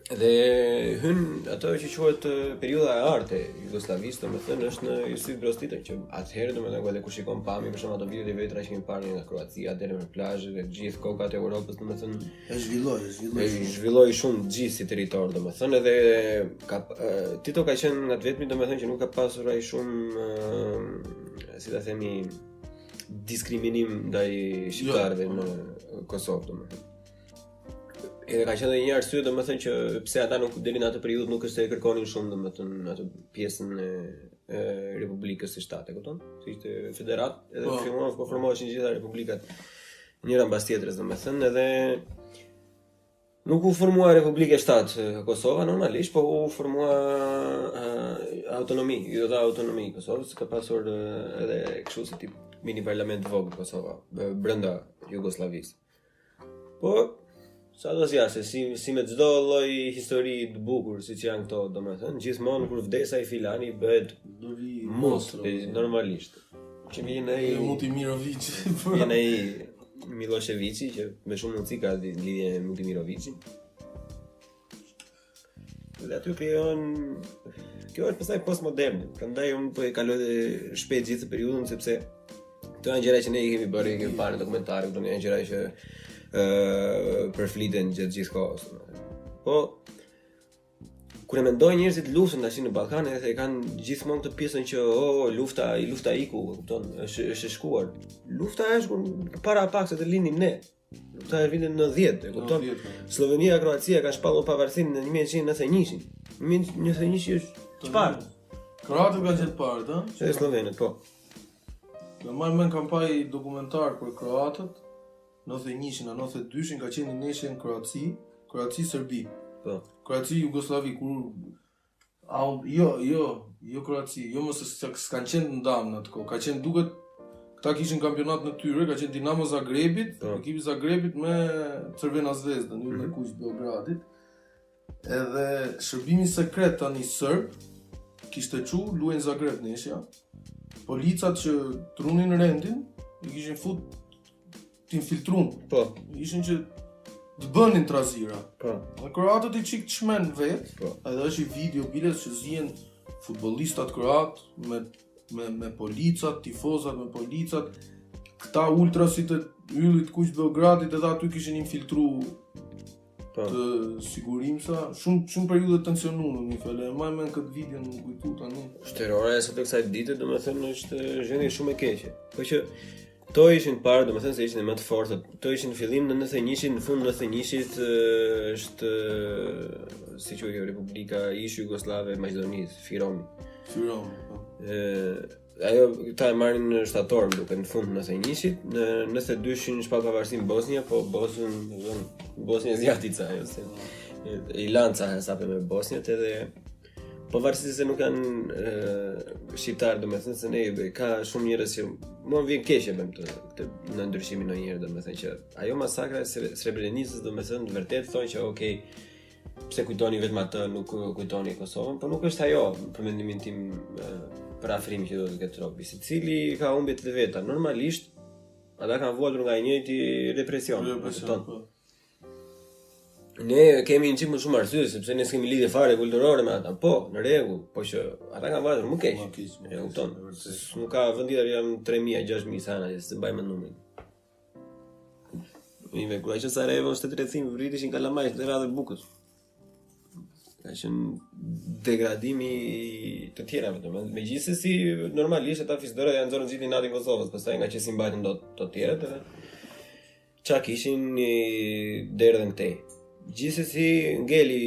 Dhe hyn ato që quhet periudha e artë e Jugosllavisë, domethënë është në Josip Broz Tito, që atëherë domethënë kur shikon pamje për shembull ato videot e vetra që kemi parë nga Kroacia deri në plazhe dhe gjithë kokat e Europës, domethënë E zhvilloi shumë gjithë si territor, domethënë edhe Tito ka qenë nga të vetmi domethënë që nuk ka pasur ai shumë si ta themi diskriminim ndaj shqiptarëve në Kosovë, domethënë. Edhe ka qenë një arsye domethënë që pse ata nuk deri në atë periudhë nuk është se kërkonin shumë domethënë atë pjesën e Republikës së Shtatë, e kupton? Si ishte federat, edhe filluan po formoheshin gjitha republikat njëra mbas tjetrës domethënë, edhe nuk u formua Republika e Shtatë Kosova normalisht, po u formua autonomi, autonomi Kosovës, ka pasur edhe kështu si tip mini parlament vogël Kosova brenda Jugosllavisë. Po sa do s'jashe, si me çdo lloj histori të bukur siç janë këto, domethënë, gjithmonë kur vdes ai filani bëhet monstru, normalisht. Që vjen ai Mutimirović. Vjen ai Miloševići që me shumë mundësi ka lidhje me Mutimirovicin. Dhe aty krijon kjo është pastaj postmoderne. Prandaj unë po e kaloj shpejt gjithë periudhën sepse këto janë gjëra që ne i kemi bërë, kemi parë në dokumentare, këto janë gjëra që përfliten gjatë gjithë kohës. Po kur e mendojnë njerëzit luftën tash në Ballkan, edhe e kanë gjithmonë këtë pjesën që lufta iku, kupton, është e shkuar. Lufta është kur para pak se të lindim ne. Lufta e vitit 90, e kupton. Slovenia, Kroacia kanë shpallur pavarësinë në 1991. 1991 është çfarë? Kroatët kanë qenë parë, ëh? Edhe slovenët, po. Në marrë kam pa i dokumentar për Kroatët, 91-shin a 92-shin ka qenë në neshjen Kroaci-Serbi. Po. Kroaci-Jugoslavi, kur... Jo Kroaci, jo mëse s'kanë qenë ndamë në të kohë, ka qenë duket... Këta kishin kampionat në tyre, ka qenë Dinamo Zagrebit, ekipi Zagrebit me Crvena Zvezda, një me kuq Beogradit. Edhe shërbimi sekret tani sërb, kishte luajnë Zagreb neshja. Policat që trunin rendin, i kishin fut t'infiltrun. Po. Ishin që të bënin trazira. Po. Dhe kroatët i çik çmen vet. Po. Edhe është i video biles që zihen futbollistat kroat me policat, tifozat me policat. Këta ultrasit e yllit kuq Beogradit edhe aty kishin infiltru të sigurimsa. Shumë periudhë tensionuar në fjalë. Më këtë video nuk kujtu tani. Shterora sot kësaj dite, domethënë është gjendje shumë e keqe. Po që to ishin parë, domethënë se ishin më të fortë. To ishin në fillim në 91-shin, në fund në 91-shit është si quhet Republika Ish Jugoslave e Maqedonisë, Firomi. Po. Ajo këta e marrin në shtator, më duket, në fund në 91-shit, në 92-shin shpall pavarësinë Bosnia, po Bosnia zjatica ajo se i lanca sape me Bosniat edhe pavarësisht se nuk kanë shqiptar, domethënë se ne ka shumë njerëz që mua vjen keq e bëm këtë në ndryshimin ndonjëherë, domethënë që ajo masakra e Srebrenicës domethënë vërtet thonë që okay, pse kujtoni vetëm atë, nuk kujtoni Kosovën, po nuk është ajo për mendimin tim për afrimin që do të ketë tropi, secili ka humbjet e veta. Normalisht ata kanë vuajtur nga i njëjti represion. Ne kemi një çim më shumë arsye sepse ne s'kemi lidhje fare kulturore me ata. Po, në rregull, po që ata kanë vuajtur më keq. E kupton. Nuk ka vend tjetër janë 3000, 6000 sana, se mbaj mend numrin. Ime kur që Sarajevo në 73 vritishin kalamaj të radhë bukës. Ka qenë degradimi të tjera vetëm. Megjithëse normalisht ata fisdora janë zonë nxitin natin Kosovës, pastaj nga që si mbajtën dot të tjerët edhe çka kishin derdhën këtej. Gjithsesi ngeli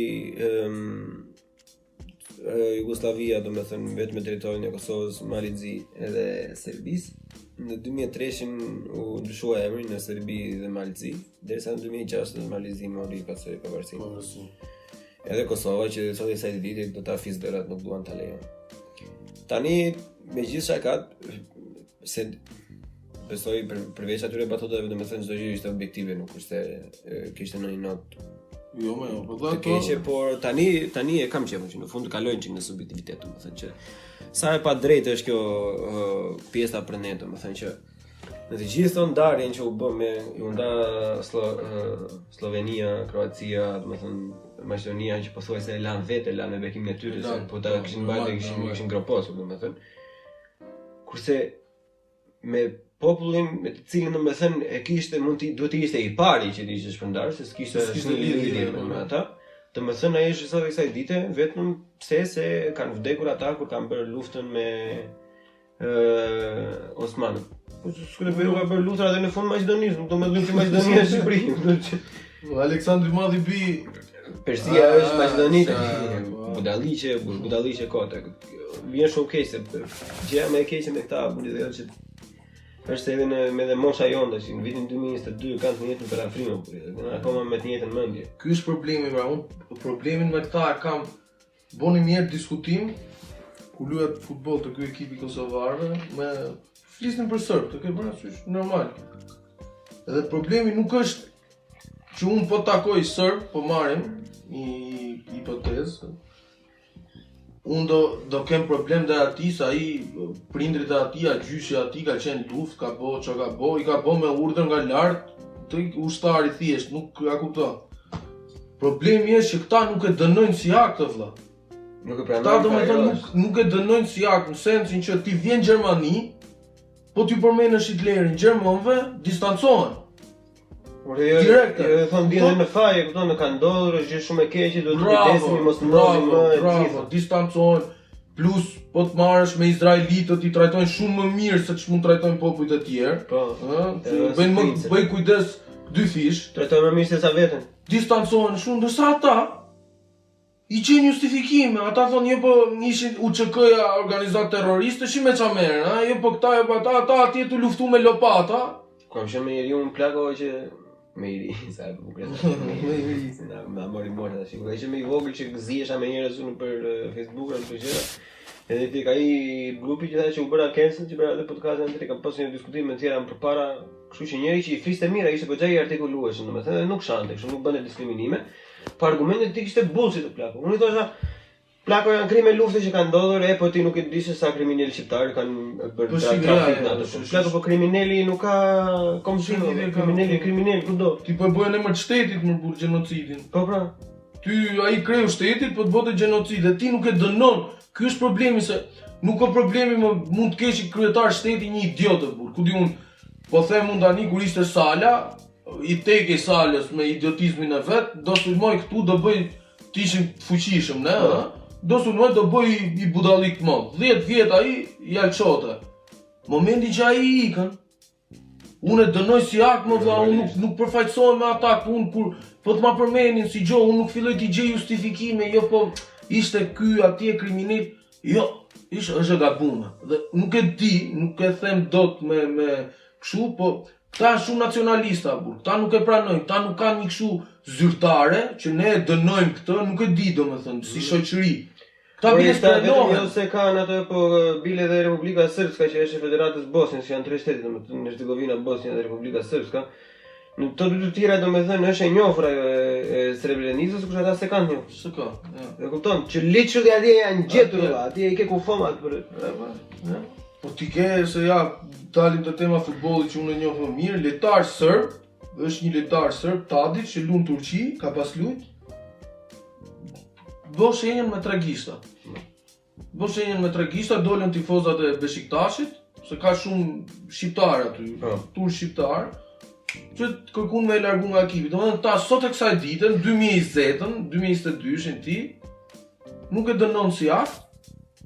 Jugoslavia, domethënë vetëm me territorin e Kosovës, Malizi edhe Serbisë. Në 2003-shin u ndryshua emri në Serbi dhe Malizi, derisa në 2006 Malizi mori pasojë pavarësinë. Edhe Kosova që sot e saj ditë do ta fisdërat nuk duan ta lejojnë. Tani me gjithë shakat se besoj përveç atyre batutave domethënë çdo gjë ishte objektive, nuk ishte kishte ndonjë notë. Jo, po të keqe, por tani e kam qenë që në fund të kalojnë çik në subjektivitet, domethënë që sa e pa drejtë është kjo pjesa për ne, domethënë që në të gjithë thonë ndarjen që u bë me u nda Slovenia, Kroacia, domethënë Maqedonia që pothuajse e lanë vetë, lanë me bekimin e tyre, po ta kishin mbajtur, kishin groposur domethënë. Kurse me popullin me të cilin domethënë e kishte duhet të ishte i pari që të ishte shpërndar, se s'kishte lidhje me ata. Domethënë ai është sot kësaj dite vetëm pse se kanë vdekur ata kur kanë bërë luftën me Osmanët. Po s'ka bërë lutra edhe në fund Maqedonisë, nuk do më dhënë që Maqedonia është Shqipëri. Aleksandri Madhi bi Persia është Maqedonitë, budalliqe kote. Vjen shumë keq se gjëja më e keqe me këta politikat që është edhe me mosha jonte që në vitin 2022 kanë të njëjtën për afrimin, akoma me të njëjtën mendje. Ky është problemi, pra unë problemin me këta kam bënë mirë diskutim ku luajt futboll të ky ekipi kosovarëve me flisnin për serb, të ke parasysh normal. Edhe problemi nuk është që unë po takoj serb, po marrim një hipotezë. Unë do kem problem dhe ati, sa i prindrit e ati, a gjyshi ati ka qenë luft, ka bo që ka bo, i ka bo me urdhër nga lartë, të ushtari thjesht, nuk ka kupto. Problemi është që këta nuk e dënojnë si akt të vëlla. Këta do me thënë nuk e dënojnë si akt, në sensin që ti vjen Gjermani, po t'ju përmenësh Hitlerin, Gjermanëve distancohen. Direkte. Jo thon dinë në faj, kupton, në ka ndodhur, është gjë shumë e keqe, duhet të kujdesim, mos ndodhi më e gjitha. Distancohen. Plus po të marrësh me izraelitët i trajtojnë shumë më mirë se ç'mund trajtojnë popujt e tjerë. Po. Bëj kujdes dy fish. Trajtojnë më mirë se sa veten. Distancohen shumë, ndërsa ata i gjenë justifikime, ata thonë jo po ishin UÇK-ja organizat terroriste, shi me çamerën, ha, jo po këta, jo po ata atje tu luftu me lopata. Kam qenë me njeriu në plako që me iri, sa e bukur. Me iri, na mori morë tash. Kur ishte më i vogël që gëzihesha me njerëz nëpër Facebook apo këto gjëra. Edhe tek ai grupi që tha që u bëra cancel, që bëra atë podcast ndër kam pasur një diskutim me tjera më përpara, kështu që njëri që i fliste mirë ishte goxha i artikulueshëm, domethënë nuk shante, kështu nuk bënte diskriminime. Po argumentet ti kishte bullshit të plako. Unë i thosha plako janë krime lufte që kanë ndodhur, po ti nuk e di se sa kriminal shqiptar kanë bërë trafik në ato. Plako po kriminali nuk ka komshim, kriminal kudo. Ti po e bën emër të shtetit më burr gjenocidin. Po pra. Ty ai kreu shtetit po të bëte gjenocid dhe ti nuk e dënon. Ky është problemi se nuk ka problemi më mund të kesh kryetar shteti një idiot të burr. Ku di unë, po them unë tani kur ishte Sala, i teke Salës me idiotizmin e vet, do sulmoj këtu do bëj të ishim fuqishëm, ne, ha? Do sulmoj do bëj i budallik të madh. 10 vjet ai i alçote. Momenti që ai ikën, unë e dënoj si akt më vëlla, unë nuk përfaqësohem me ata, unë kur po të ma përmenin si gjë, unë nuk filloj t'i gjej justifikime, jo po ishte ky atje kriminal, jo, është gabuar. Dhe nuk e di, nuk e them dot me kështu, po këta janë shumë nacionalista, burr. Këta nuk e pranojnë, këta nuk kanë një kështu zyrtare që ne e dënojmë këtë, nuk e di domethënë si shoqëri. Këta bile vetëm jo se kanë ato, po bile dhe Republika Srpska që është e Federatës Bosnjës, që janë 3 shtete domethënë Hercegovina, Bosnja dhe Republika Srpska. Në të dy të tjera domethënë është e njohur ajo e Srebrenicës, kurse ata se kanë njohur. S'ka. E kupton, që literally atje janë gjetur, atje i ke kufomat për. Po ti ke se ja dalim te tema futbollit që unë e njoh më mirë, lojtar serb, është një lojtar serb Tadić që luan Turqi, ka pas lut. Do shenjën me tragista. Dolën tifozat e Beşiktaşit, se ka shumë shqiptar aty, turq shqiptar, që kërkun me largu nga ekipi. Domethënë ta sot e kësaj dite, në 2022-shin ti nuk e dënon si akt,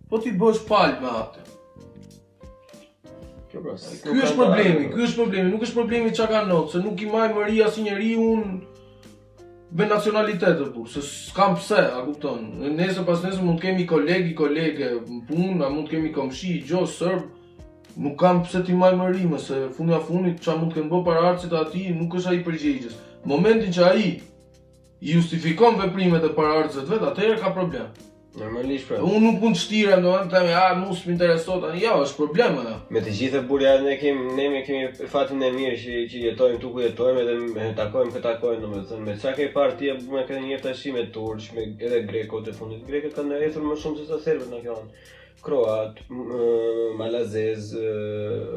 po ti bësh palë me atë. Ky është problemi, nuk është problemi çka ka not, se nuk i maj mëri as njeriu me nacionalitet të burr, se s'kam pse, a kupton. Nesër pas nesër mund të kemi kolege në punë, mund të kemi komshi, gjë serb, nuk kam pse ti maj mëri më, se fundi a fundit çka mund të kenë bërë paraardhësit aty nuk është ai përgjegjës. Momentin që ai justifikon veprimet e paraardhësit vet, atëherë ka problem. Normalisht pra. Unë nuk mund të shtirem domethënë them, mos më intereson tani, jo, është problem ajo. Me të gjithë burja ne kemi fatin e mirë që jetojmë tu ku jetojmë edhe takojmë këtë takojmë domethënë me çka ke parë ti me këtë një tash me turq, me edhe grekot e fundit. Grekët kanë ecur më shumë se sa serbët në kjo anë. Kroat, malazez,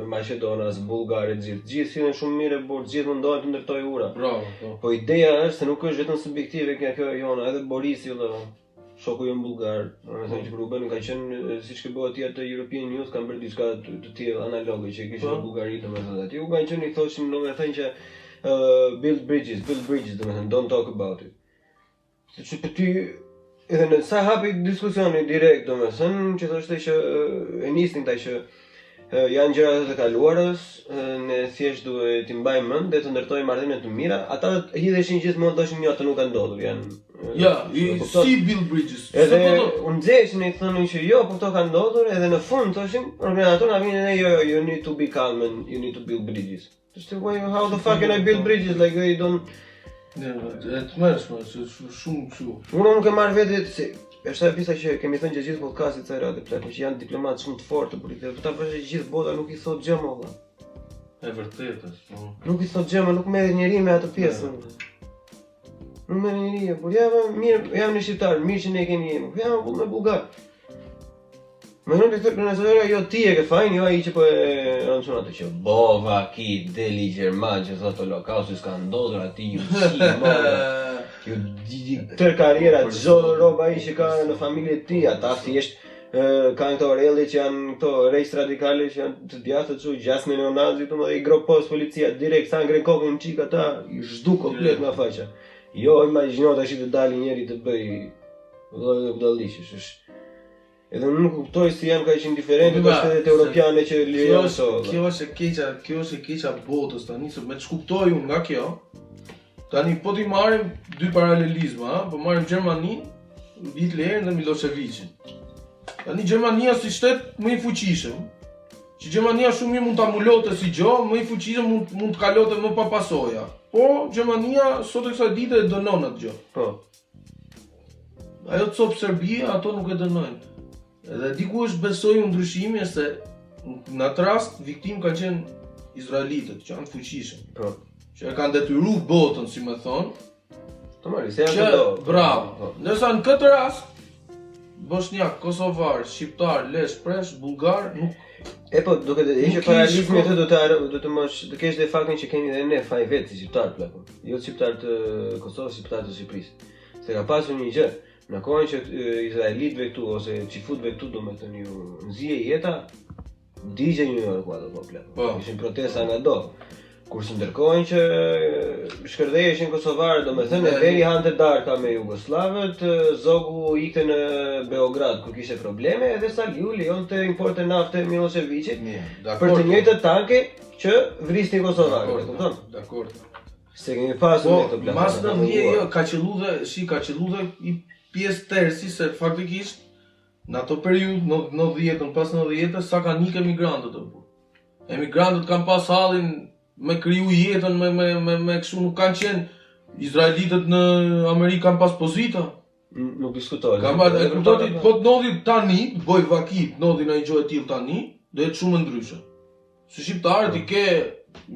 maqedonas, bullgarë, gjithë janë shumë mirë burr, gjithë mundohen të ndërtojë ura. Bravo. Po ideja është se nuk është vetëm subjektive kjo jona, edhe Borisi shoku jon bullgar, domethënë që grupin ka qenë siç që bëhet atje te European News kanë bërë diçka të tillë analoge që kishin në Bullgari domethënë aty u kanë qenë i thoshin domethënë që build bridges domethënë don't talk about it. Sepse për ty edhe në sa hapi diskusioni direkt domethënë që thoshte që e nisnin ta që janë gjëra të kaluarës, ne thjesht duhet t'i mbajmë mend dhe të ndërtojmë marrëdhënie të mira. Ata hidheshin gjithmonë thoshin jo ato nuk kanë ndodhur, janë si build bridges. Edhe unë nxeshin i thonin që jo, po këto kanë ndodhur, edhe në fund thoshin organizatorët na vinin ne jo, you need to be calm and you need to build bridges. Just how the fuck can I build bridges like they don't. Shumë kështu. Unë nuk e marr vetë se është ajo pjesa që kemi thënë gjithë podcastit sa radhë plako që janë diplomatë shumë të fortë për këtë. Ata përse gjithë bota nuk i thot gjë më valla. E vërtetë është. Nuk i thot gjë, nuk merr njeri me atë pjesën. Nuk merr njeri, por ja mirë, jam në shqiptar, mirë që ne kemi jemi. Po jam me bullgar. Më nuk e thot organizatorja jo ti e ke fajin, jo ai që po e rancon atë që bova ki deli gjerman që thotë holokausti s'ka ndodhur aty ju si më. Ju tër karriera çdo rroba ai që ka në familjen e tij, ata thjesht kanë këto Orelli që janë këto rejs radikale që janë të djathtë çu gjasme neonazi këtu më i gropos policia direkt sa ngre kokën çik ata i zhdu komplet nga faqa. Jo imagjino tash të dalë njëri të bëj vëllëdishësh. Është edhe unë nuk kuptoj si janë kaq indiferentë shtetet europiane që lirojnë këto. Kjo është e keqja botës tani, se me ç'kuptoj unë nga kjo. Tani po ti marrim dy paralelizma, po marrim Gjermani, Hitlerin dhe Milosevicin. Tani Gjermania si shtet më i fuqishëm, që Gjermania shumë mirë mund ta mulote si gjë, më i fuqishëm mund të kalote më pa pasoja. Po Gjermania sot e kësaj dite e dënon atë gjë. Po. Ajo të copë Serbia, ato nuk e dënojnë. Edhe diku është besoj unë ndryshimi se në atë rast viktimë kanë qenë izraelitët, që janë të fuqishëm. Po. Që e kanë detyruar botën, si më thonë. Tomari, se janë Që këto. bravo. Ndërsa në këtë rast bosnjak, kosovar, shqiptar, lesh, presh, bullgar nuk E po, duke të ishte Nuk paralizmi kish, atë do të mosh, të kesh dhe faktin që kemi edhe ne faj vetë si shqiptar plako. Jo shqiptar të Kosovës, shqiptar të Shqipërisë. Se ka pasur një gjë, në kohën që izraelitëve këtu ose çifutëve këtu domethënë ju nxihej jeta, digje New York ato po plako. Po. Ishin protesta nga do. Kurse ndërkohën që shkërdheheshin kosovarë, domethënë veri hante darka me jugosllavët, zogu ikte në Beograd kur kishte probleme edhe Saliu lejonte importe nafte Milosevicit për të njëjtët tanke që vrisnin kosovarët, e kupton? Dakor. Se kemi pasur ne Po, këto plaka. mas 90 jo, ka qellu dhe i pjesë tersi se faktikisht në ato periudhë në 90-ën, pas 90-ës sa kanë ikë emigrantët apo. Emigrantët kanë pas hallin me kriju jetën me kështu nuk kanë qenë izraelitët në Amerikë kanë pas pozita. Nuk diskutoj. Kanë pas, e kuptoni, po të ndodhi tani, bëj vaki, të ndodhi në një gjë e tillë tani, do jetë shumë ndryshe. Si shqiptarët i ke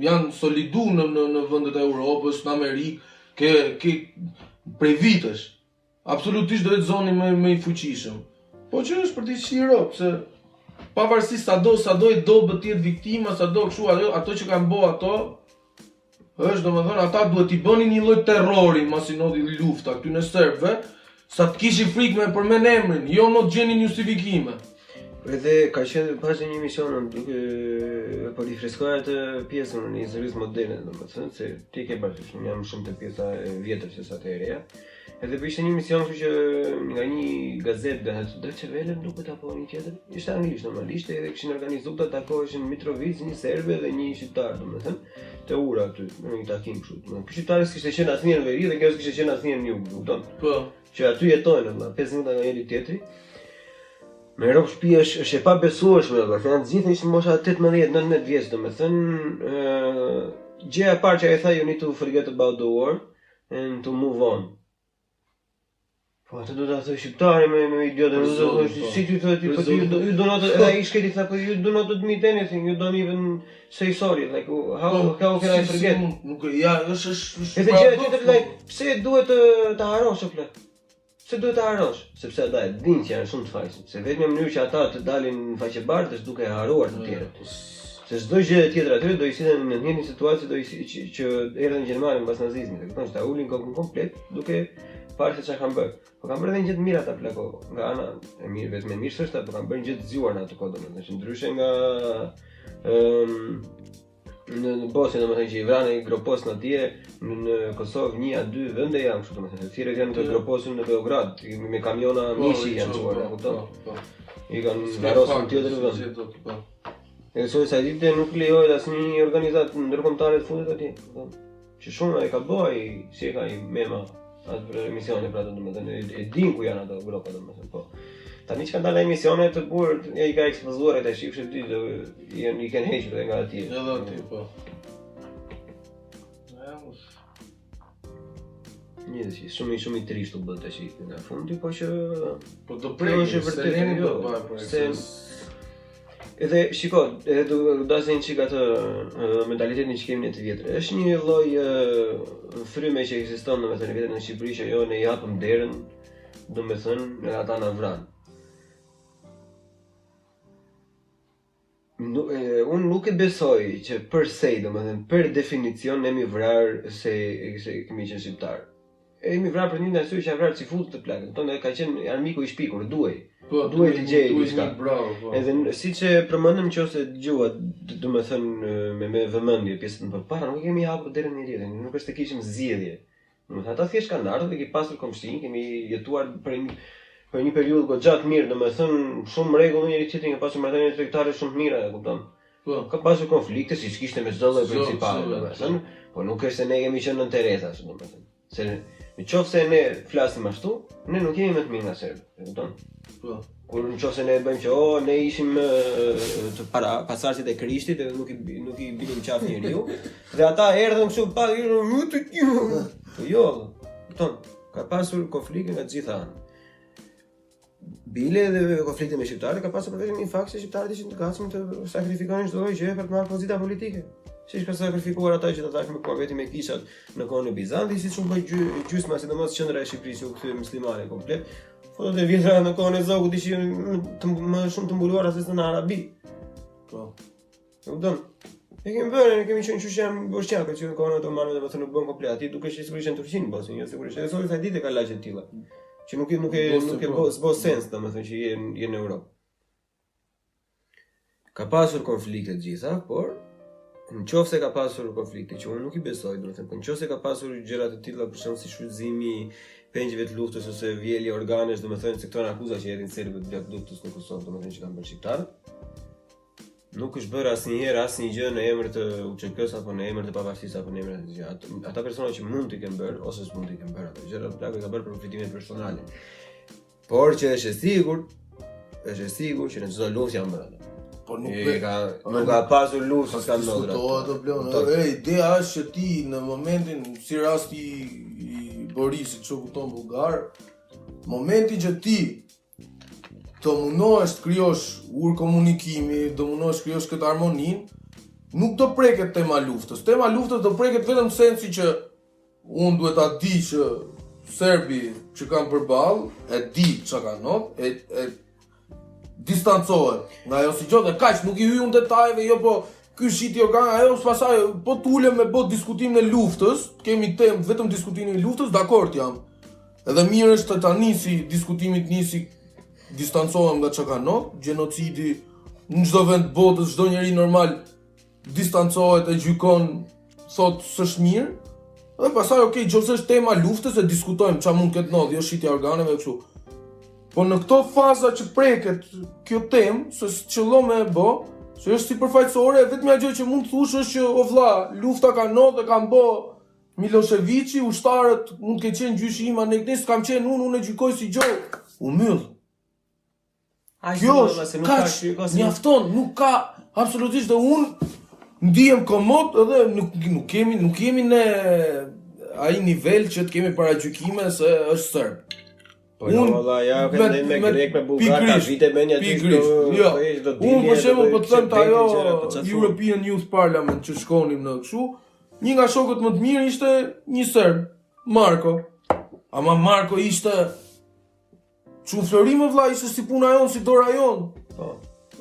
janë solidu në vendet e Europës, në Amerikë, ke prej vitesh. Absolutisht do jetë zoni më i fuqishëm. Po që është për të shiro, se pavarësisht sado i do të jetë viktima, sado kështu ato që kanë bë ato, është domethënë ata duhet i bënin një lloj terrori masi ndodhi lufta këty në serbëve, sa të kishin frikë me përmend emrin, jo më të gjenin justifikime. Edhe ka qenë pas një emision duke po rifreskoja atë pjesën në historisë moderne, domethënë se ti ke bërë shumë jam shumë të pjesa e vjetër se sa të e reja. Edhe po ishte një emision që nga një gazetë Deutsche Welle duket apo një tjetër, ishte anglisht normalisht edhe kishin organizuar të takoheshin Mitrovic, një serbe dhe një shqiptar, domethënë te ura aty në një takim kështu. Ky shqiptar s'kishte qenë asnjëherë në veri dhe kjo s'kishte qenë asnjëherë në jug, kupton? Po. Që aty jetojnë, 5 minuta nga njëri tjetri. Me rrobë shtëpi është e pabesueshme, se janë të gjithë ishin mosha 18-19 vjeç, domethënë gjëja e parë që ai tha you need to forget about the war and to move on. Po atë do ta thoj shqiptari me idiotë, si ti thua ti, po ti you do not, edhe ai shkeli tha, po you do not admit anything, you don't even say sorry, like how can I forget? Nuk ja, është Edhe gjëja tjetër, like, pse duhet të harosh o plak? Pse duhet të harosh? Sepse ata e dinë që janë shumë të fajshëm. Se vetëm në mënyrë që ata të dalin në faqe bardhë është duke haruar të tjerët. Se çdo gjë e tjetër aty do i sillen në një situatë që erdhën gjermanë pas nazizmit, e kupton, ta ulin kokën komplet duke parë se çfarë kanë bërë. Po kanë bërë edhe një gjë të mirë ata plako, nga ana e mirë, vetëm e mirë s'është, po kanë bërë një gjë të zgjuar në atë kohë domethënë, ndryshe nga në Bosnjë domethënë që i vranë i groposën atje, në Kosovë 1-2 vende janë kështu domethënë, thirrë janë të groposën në Beograd, me kamiona mishi janë çuar, e kupton? I kanë varrosur në tjetër vend. E sa ditë nuk lejohet asnjë organizatë ndërkombëtare të futet atje, kupton? Që shumë ai ka bëj, si e ka i mema atë për emisione pra domethënë e din ku janë ato grupa domethënë, po. Tani që kanë dalë emisione të burr, ai ka ekspozuar atë shifshë dy do i kanë hequr nga atje. Edhe aty, po. Një që shumë i trisht u bë tash në fundi, po që Po do prekë vërtet jo, se edhe shiko, edhe do dasin çik atë mentalitetin që kemi ne të vjetër. Është një lloj fryme që ekziston domethënë vetëm në Shqipëri që jo ne japim derën, domethënë ata na vran. Unë nuk e besoj që për se, domethënë për definicion ne mi vrar se kemi qenë shqiptar. E imi vrarë për një arsye që ja vrarë cifutë të plakën. Tonë ka qenë armiku I shpikur, duhej. Po, duhej të gjej diçka. Bravo, po. Edhe siç e përmendëm nëse dëgjuat, domethënë me vëmendje pjesën më përpara, nuk kemi hapur derën e tjetër, nuk është të kishim zgjedhje. Domethënë ata thjesht kanë ardhur dhe kemi pasur komshin, kemi jetuar për një periudhë goxha të mirë, domethënë shumë rregull njëri tjetrin, ka pasur marrëdhënie tregtare shumë të mira, e kupton. Po. Ka pasur konflikte siç kishte me çdo lloj principale, domethënë, po nuk është se ne kemi qenë në interesash, domethënë. Se nëse ne flasim ashtu, ne nuk jemi më të mirë nga serbët, e kupton? Po. Kur nëse ne bëjmë që ne ishim të pasardhësit e Krishtit dhe nuk I binim qafë njeriu, dhe ata erdhën kështu pa po jo, kupton? Ka pasur konflikte nga të gjitha anët. Bile dhe konflikte me shqiptarët ka pasur vetëm një fakt se shqiptarët ishin të gatshëm të sakrifikonin çdo gjë për të marrë pozita politike. Siç ka sakrifikuar ata që të tashmë me vetëm me kishat në kohën e Bizantit, siç u bë gjysma, sidomos qendra e Shqipërisë u kthye muslimane komplet. Fotot e vjetra në kohën e Zogut ishin më shumë të mbuluara se në Arabi. Po. E kupton? Ne kemi qenë që jam boshqakë që në kohën e Otomanëve domethënë nuk bën komplet aty, duke sigurisht në Turqinë bosën, jo sigurisht. Edhe sot sa ditë ka lagje të tilla. Që nuk e bë sens domethënë që je në Europë. Ka pasur konflikte të gjitha, por nëse ka pasur konflikte që unë nuk I besoj, domethënë, por nëse ka pasur gjëra të tilla për shkak si shfrytëzimi pengjeve të luftës ose vjelje organesh, domethënë se këto janë akuza që hedhin serbët gjatë luftës në Kosovë, domethënë që kanë bërë shqiptarët. Nuk është bërë asnjëherë asnjë gjë në emër të UÇK-s apo në emër të pavarësisë apo në emër të gjë. Ata persona që mund t'i kenë bërë ose s'mund t'i kenë bërë ato gjëra, plako ka bërë për përfitime personale. Por që është e sigurt që në çdo luftë janë bërë ato. Po nuk ka pasur luftë pas kanë ndodhur. Ideja është që ti në momentin si rasti I Borisit që kupton bullgar, momentin që ti të mundohesh të krijosh ur komunikimi, të mundohesh të krijosh këtë harmoninë, nuk do preket tema luftës. Tema luftës do preket vetëm sensi që unë duhet ta di që serbi që kanë përballë e di çka kanë not, e distancohet nga ajo si gjë dhe kaq nuk I hyj unë detajeve, jo po ky shiti organ, ajo pastaj po tulem me bot diskutimin e luftës, kemi temë vetëm diskutimin e luftës, dakord jam. Edhe mirë është të ta nisi diskutimit nisi distancohem nga çka kanë not, gjenocidi në çdo vend botës, çdo njeri normal distancohet e gjykon, thot s'është mirë. Dhe pastaj okay, nëse është tema luftës e diskutojmë ç'a mund ketë ndodhur, jo shitja organeve kështu. Po në këto faza që preket kjo temë, se qëllon me e bë, se është sipërfaqësore, vetëm ajo që mund të thush është që o vlla, lufta ka ndodhur dhe kanë bë Miloševiqi, ushtarët mund të kenë qenë gjyshi im, ne s'kam qenë unë e gjykoj si gjë. U myll. Kjo është, mjafton, nuk ka absolutisht dhe unë ndihem komod edhe nuk jemi në ai nivel që të kemi paragjykime se është serb. Po jo, valla, ja, kanë me grek me bullgar, ka vite me një aty do unë për shembull po të them të ajo European Youth Parliament që shkonim në kështu, një nga shokët më të mirë ishte një serb, Marko. Ama Marko ishte çuflërim vëlla, ishte si puna jon, si dora jon. Po.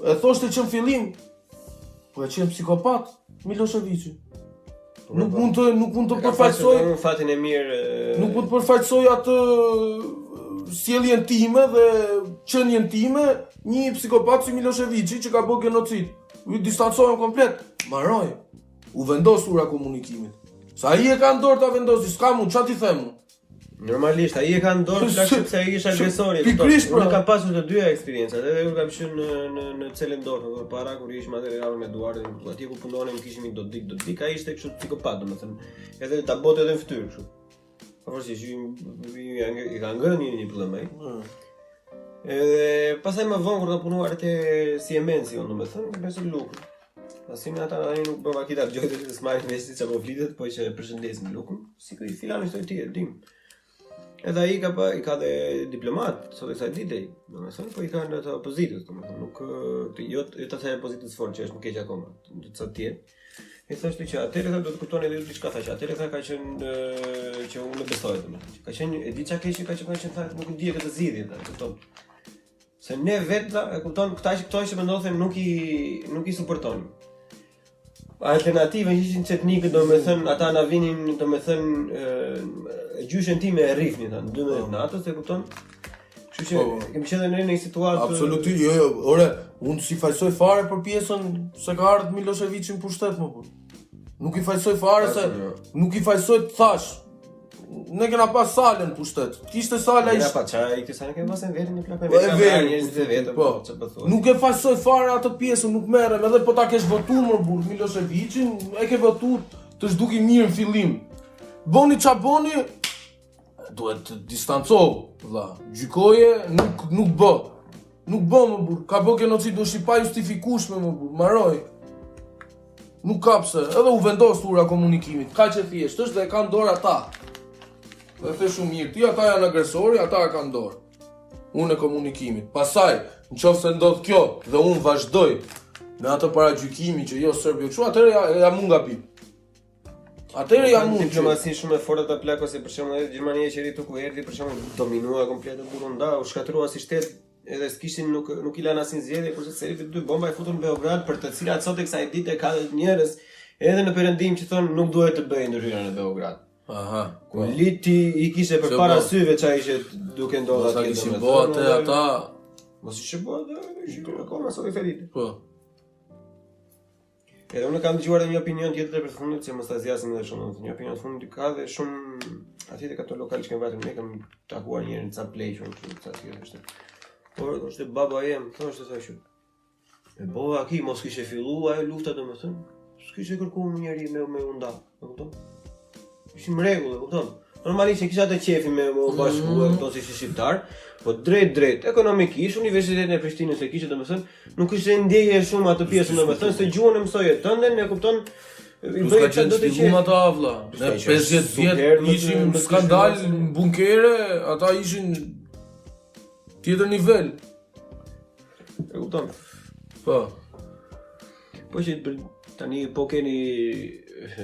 E thoshte që në fillim, po e qenë psikopat, Miloševiqi. Nuk mund të përfaqësoj fatin e mirë. Nuk mund të përfaqësoj atë sjelljen time dhe qenien time një psikopat si Miloševiqi që ka bërë genocid. U distancohem komplet. Maroj. U vendos ura komunikimit. Sa ai e ka në dorë ta vendosi, s'ka mund, ç'a ti them unë? Normalisht, ai e ka në dorë sepse ai ishte agresori. Unë kam pasur të dyja eksperiencat, edhe unë kam qenë në Celendorf para kur ishim atëherë javën me Duarte, atje ku punonim kishim një dodik, ai ishte kështu psikopat, domethënë. Edhe ta bote edhe në fytyrë kështu. Pavarësisht i ka ngënë një problem ai. Edhe pastaj më vonë kur ka punuar te Siemens, domethënë, besoj Lukën. Asim ata nuk bëva kita gjojtë të smajnë me si që po flitet, po që përshëndesim Lukën, si këtë i filani shtoj tjerë, dim. Edhe ai ka dhe diplomat, sot e kësaj ditej, domethënë, po i ka në të opozitës, domethënë, nuk jo të thaj opozitës fort që është më keq akoma, të ca tjerë. E thoshte që atëherë do të kuptoni edhe diçka thashë, atëherë ka qenë që unë më besoj domethënë. Ka qenë e di çka keq ka qenë thashë, nuk di këtë zgjidhje atë, kupton. Se ne vetë e kupton këto që mendojnë nuk i suportojnë. Alternativa ishin çetnikët, domethënë ata na vinin, domethënë gjyshen time e rrifni tani 12 natës, e kupton? Kështu që kemi qenë në një situatë Absolutisht, jo, ore, unë si fajsoj fare për pjesën se ka ardhur Miloševići në pushtet më burr. Nuk I fajsoj fare se nuk I fajsoj të thash. Ne kena pas salën pushtet. Kishte sala Ja pa çaj, ti sa ne kemi pasën vetëm në plakën vetëm. Po, nuk e fajsoj fare atë pjesën, nuk merrem, edhe po ta kesh votuar më burr Miloševićin, e ke votuar të zhduki mirë në fillim. Boni ç'a boni, duhet të distancohu, vlla. Gjykoje nuk bë. Nuk bë më burr. Ka bë genocid është I pa justifikueshme më burr. Maroj. Nuk ka pse. Edhe u vendos ura komunikimit. Kaq e thjesht është dhe e kanë dorë ata. Dhe the shumë mirë, ti ata janë agresori, ata e kanë dorë. Unë e komunikimit. Pastaj, nëse ndodh kjo dhe unë vazhdoj në atë paragjykimi që jo Serbia kështu, atëherë ja mund gabim. Atëherë ja mund. Diplomasi shumë e fortë ata plako si për shembull edhe Gjermania që rritu ku erdhi për shembull dominua komplet Burunda, u shkatrua si shtet, edhe s'kishin nuk I lanë asnjë zgjedhje, kurse Serbia 2 bomba e futur në Beograd për të cilat sot e kësaj dite ka njerëz edhe në perëndim që thonë nuk duhet të bëjë ndryrën në Beograd. Aha. Ku liti I kishte përpara syve çaj ishte duke ndodhur atje. Sa kishin bëu atë ata, mos ishte bëu atë, akoma sot I ferit. po. Edhe unë kam dëgjuar edhe një opinion tjetër për fundit, që mos ta zgjasim edhe shumë. Një opinion fundit ka dhe shumë atje te ato lokal që kanë vajtur ne kam takuar një herë në ca plequr, ca tjetër është. Por është baba jem, thoshte thashë. E bova aki mos kishte filluar ajo lufta domethënë, s'kishte kërkuar njëri me unda, e kupton? Ishim rregull, e kupton? Normalisht kisha atë qefin me bashkuar këto si shqiptar, po drejt ekonomikisht Universitetin e Prishtinës e kishte domethënë nuk kishte ndjeje shumë atë pjesën domethënë se gjuhën e mësoje tënden, e kupton? I bëj çfarë do të qenë ata vlla. Ne 50 vjet ishim në skandal në bunkere, ata ishin tjetër nivel. E kupton? Po. Po që tani po keni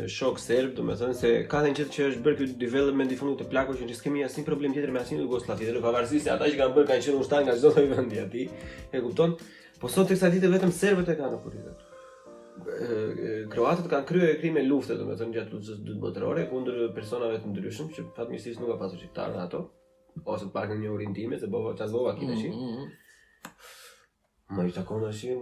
shok serb, domethënë se ka thënë që është bërë ky development I fundit të plakut që s'kemi asnjë problem tjetër me asnjë Jugosllav tjetër, pavarësisht se ata që kanë bërë kanë qenë ushtar nga çdo lloj vendi aty, e kupton? Po sot teksa ditë vetëm serbët e kanë politik. Kroatët kanë kryer krime lufte domethënë gjatë luftës së dytë botërore kundër personave të ndryshëm që fatmirësisht nuk ka pasur shqiptar në ato, ose të paktën një urin time se bova çazova kineshi. Ma I takon ashi,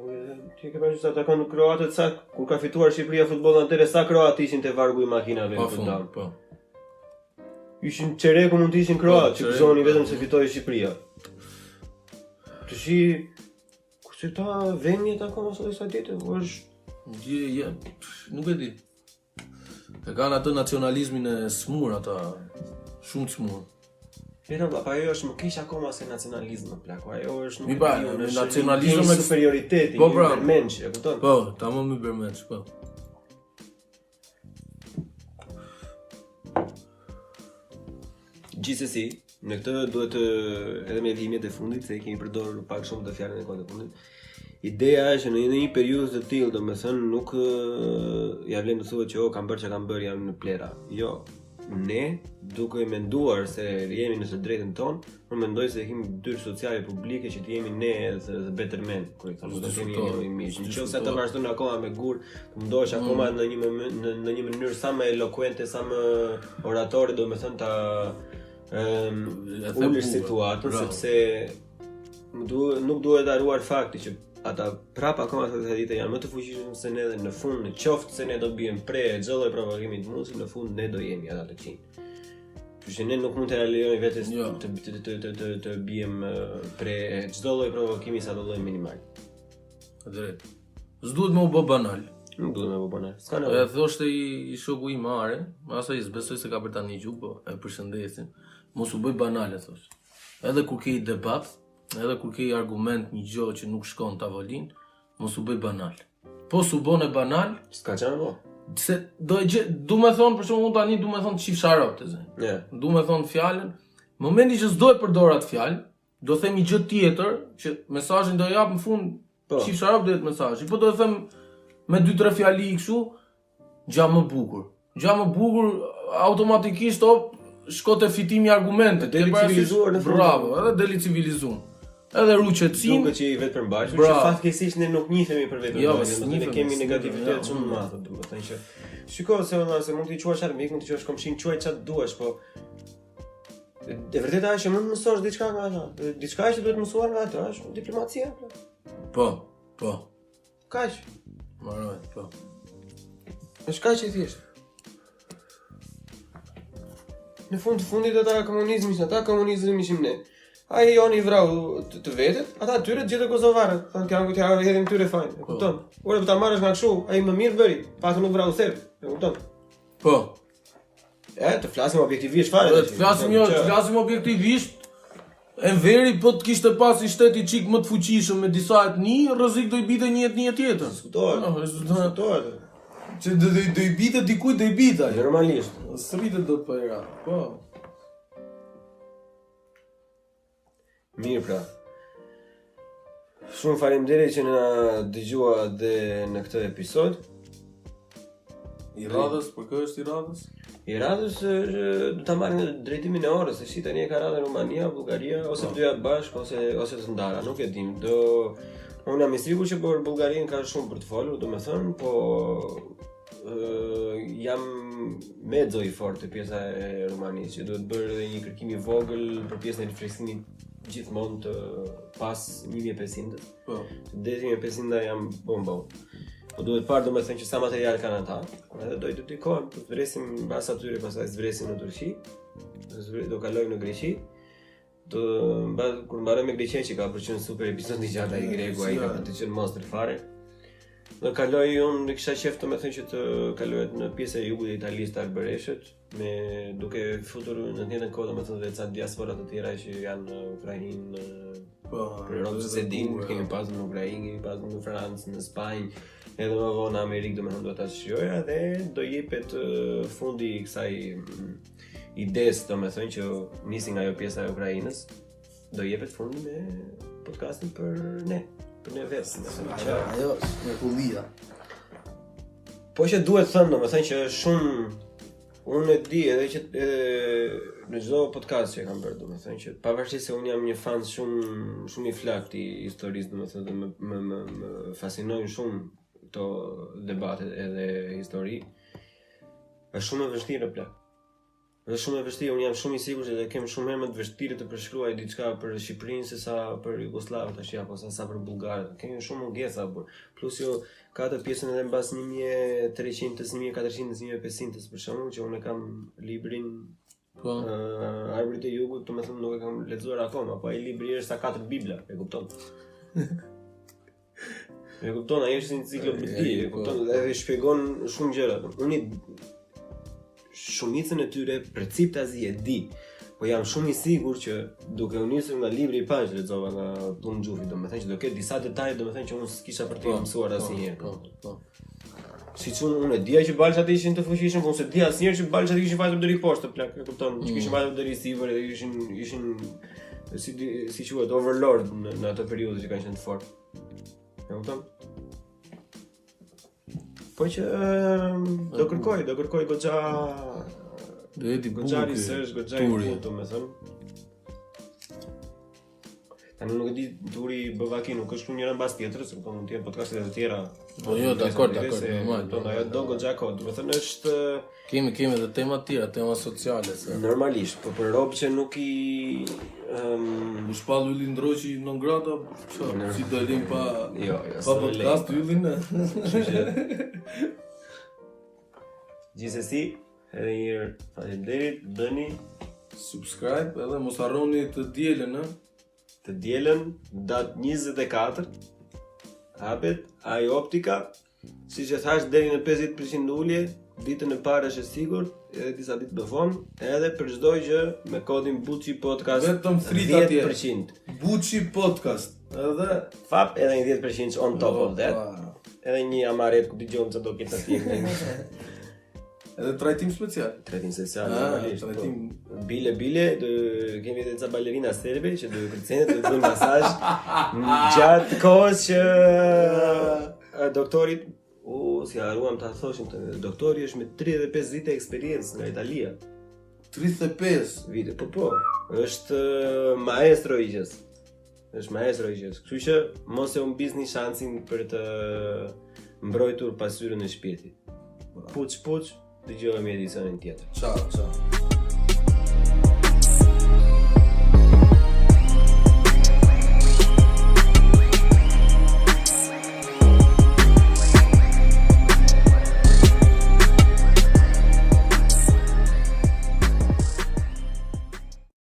ti ke parasysh ata kanë kroatët sa kur ka fituar Shqipëria futbollin atëre sa kroat ishin te vargu I makinave në fundam. Po. Ishin çereku mund të ishin kroat, që gëzoni vetëm se fitoi Shqipëria. Tashi kush ta vënë ata akoma sot sa ditë, është nuk e di. E kanë atë nacionalizmin e smur ata, shumë të smur. Era, ajo është më keq akoma se nacionalizmi plako. Ajo është nuk është nacionalizëm me superioriteti, po, bermenç, e kupton? Po, tamam me bermenç, po. Gjithsesi, në këtë duhet edhe me dhimbjet e fundit se kemi përdorur pak shumë të fjalën e kohës së fundit. Ideja është në një periudhë të tillë, domethënë nuk ja vlen të thuhet që kanë bërë çka kanë bërë janë në plera. Jo. Ne, duke menduar se jemi në së drejtën tonë, unë mendoj se kemi detyrë sociale publike që të jemi ne the better men, kur do të kemi një mish. Nëse ata vazhdojnë akoma me gur, të mundohesh akoma në një mënyrë sa më elokuente, sa më oratore, domethënë ta ulësh situatën, sepse nuk duhet haruar fakti që ata prapa akoma këto ditë janë më të fuqishëm se ne dhe në fund në qoftë se ne do bëjmë pre çdo lloj provokimi të mundshëm, në fund ne do jemi ata të qinj. Kështu që ne nuk mund të lejojmë vetes të bëjmë pre çdo lloj provokimi sa do lloj minimal. Drejt. S'duhet më u bë banal. Nuk duhet më u bë banal. S'ka nevojë. E thoshte I shoku I Mare, asaj s'besoj se ka për tani gjuk, po e përshëndesim. Mos u bëj banale thosh. Edhe kur ke debat, edhe kur ke argument një gjë që nuk shkon tavolin, mos u bëj banal. Po s'u bën e banal, s'ka çfarë bë. Se du me thonë për shembull tani du me thonë çifsharote zë. Du me thonë fjalën, momenti që s'do e përdor atë fjalë, do them një gjë tjetër që mesazhin do jap në fund çifsharop do jetë mesazhi. Po do të them me 2-3 fjali kështu, gja më bukur. Gja më bukur automatikisht shko te fitimi I argumentit, deli civilizuar në fund. Bravo, edhe deli civilizuar. Edhe ruqetësin. Duket që I vetë përmbajtur, që fatkeqësisht ne nuk njihemi për vetëm. Jo, ne kemi negativitet shumë të madh, domethënë që shikoj se mund t'i quash armik, mund t'i quash komshin, quaj çfarë duash, po E vërteta është që mund të mësosh diçka nga ata. Diçka që duhet mësuar nga ata është diplomacia. Po. Kaq. Marrë, po. Është kaq e thjeshtë. Në fundit ata komunizmi ishim ne. Ai joni I vrau të vetet, ata atyre gjithë kosovarët, thonë kanë t'ja hedhin tyre fajin, e kupton? Ora po ta marrësh nga kështu, ai më mirë bëri, pastaj nuk vrau serb, e kupton? Po. Të flasim objektivisht fare. Të flasim objektivisht. Enveri po të kishte pasi shteti çik më të fuqishëm me disa etni, rrezik do I bite një tjetër. Diskutohet. Që do I bite dikujt do I bite. Normalisht. S'rritet dot pa era. Po. Mirë pra. Shumë faleminderit që na dëgjua dhe në këtë episod. I radhës, për kë është I radhës? I radhës do ta marrin në drejtimin e orës, se si tani e ka radhën Rumania, Bullgaria ose të dyja bashkë ose të ndara, nuk e dim. Unë jam I sigurt që për Bullgarinë ka shumë për të folur, domethënë, po jam mezzo I fortë pjesa e Rumanisë, që duhet bërë edhe një kërkim I vogël për pjesën e rifleksimit gjithmonë të pas 1500. Po. Deri 1500 jam bombon. Po duhet parë domethënë që sa material kanë ata, edhe do I dedikohem, do të vresim mbas atyre, pastaj zvresim në Turqi, do kalojmë në Greqi. Kur mbaroj me Greqinë që ka përqen super episod I gjatë ai gregu, ai ka të qenë monster fare. Do kaloj unë kisha qef domethënë që të kalohet në pjesë e jugut të Italisë të Albereshët, me duke futur në të njëjtën kohë domethënë dhe ca diaspora të tjera që janë në Ukrainë, për Europë se din, kemi pasur në Ukrainë, kemi pasur në Francë, në Spanjë, edhe më vonë në Amerikë domethënë do ta shqyrojë dhe do jepet fundi I kësaj ides domethënë që nisi nga ajo pjesa e Ukrainës, do jepet fundi me podcastin për ne vetë, Ajo është mrekullia. Po që duhet thënë domethënë që shumë unë e di edhe që në çdo podcast që kam bërë domethënë që pavarësisht se unë jam një fan shumë I flakt I historisë domethënë dhe më fascinojnë shumë këto debate edhe histori. Është shumë e vështirë plak. Është shumë e vështirë, unë jam shumë I sigurt se kem shumë herë më të vështirë të përshkruaj diçka për Shqipërinë se sa për Jugosllavët tash apo sa për bullgarët. Kemi shumë mungesa, plus jo ka atë pjesën edhe mbas 1300, 1400, 1500 për shembull që unë kam librin Arbërit e Jugut, domethënë nuk e kam lexuar akoma, po ai libri është sa 4 bibla, e kupton? E kupton, ai është enciklopedi, e kupton, edhe shpjegon shumë gjëra. Unë shumicën e tyre preciptazi e di, po jam shumë I sigurt që duke u nisur nga libri I parë që lexova nga Plum Xhufi, domethënë që do ketë disa detaje domethënë që unë s'kisha për të mësuar asnjëherë. Siç unë e dija që balçat ishin të fuqishëm, po unë s'e dija asnjëherë që balçat kishin vajtur deri poshtë plak, e kupton, që kishin vajtur deri sipër dhe ishin si quhet overlord në atë periudhë që kanë qenë të fortë. E kupton? Po që do kërkoj goxha goxha research, goxha input, domethënë. Tani nuk e di turi Bavaki nuk është njëra mbas tjetrës, por mund të jenë podcastet e tjera. Po jo, dakor, normal. Ajo do goxha kod, domethënë është kemi edhe tema të tjera, tema sociale se. Normalisht, po për rob që nuk I u shpall Ylli Ndroqi non grata, si do elim pa pa podcast Yllin. Gjithsesi, edhe një herë faleminderit, bëni subscribe edhe mos harroni të dielën, datë 24 hapet ai optika, siç e thash deri në 50% ulje, ditën e parë është e sigurt, edhe disa ditë më vonë, edhe për çdo gjë me kodin Buçi Podcast vetëm 10%. Buçi Podcast. Edhe fap edhe një 10% on top of that. Edhe një amaret ku dëgjojmë çdo këtë atje. Edhe trajtim special. Trajtim special, normalisht. Bile, kemi edhe ca balerina serbe që do kërcejnë të bëjnë masazh gjatë kohës që doktorit si haruam ta thoshim të doktori është me 35 vite eksperiencë nga Italia. 35 vite, po. Është maestro I gjës. Kështu që mos e humbisni shansin për të mbrojtur pasyrën e shpirtit. Puç, dëgjohemi edicionin tjetër. Ciao.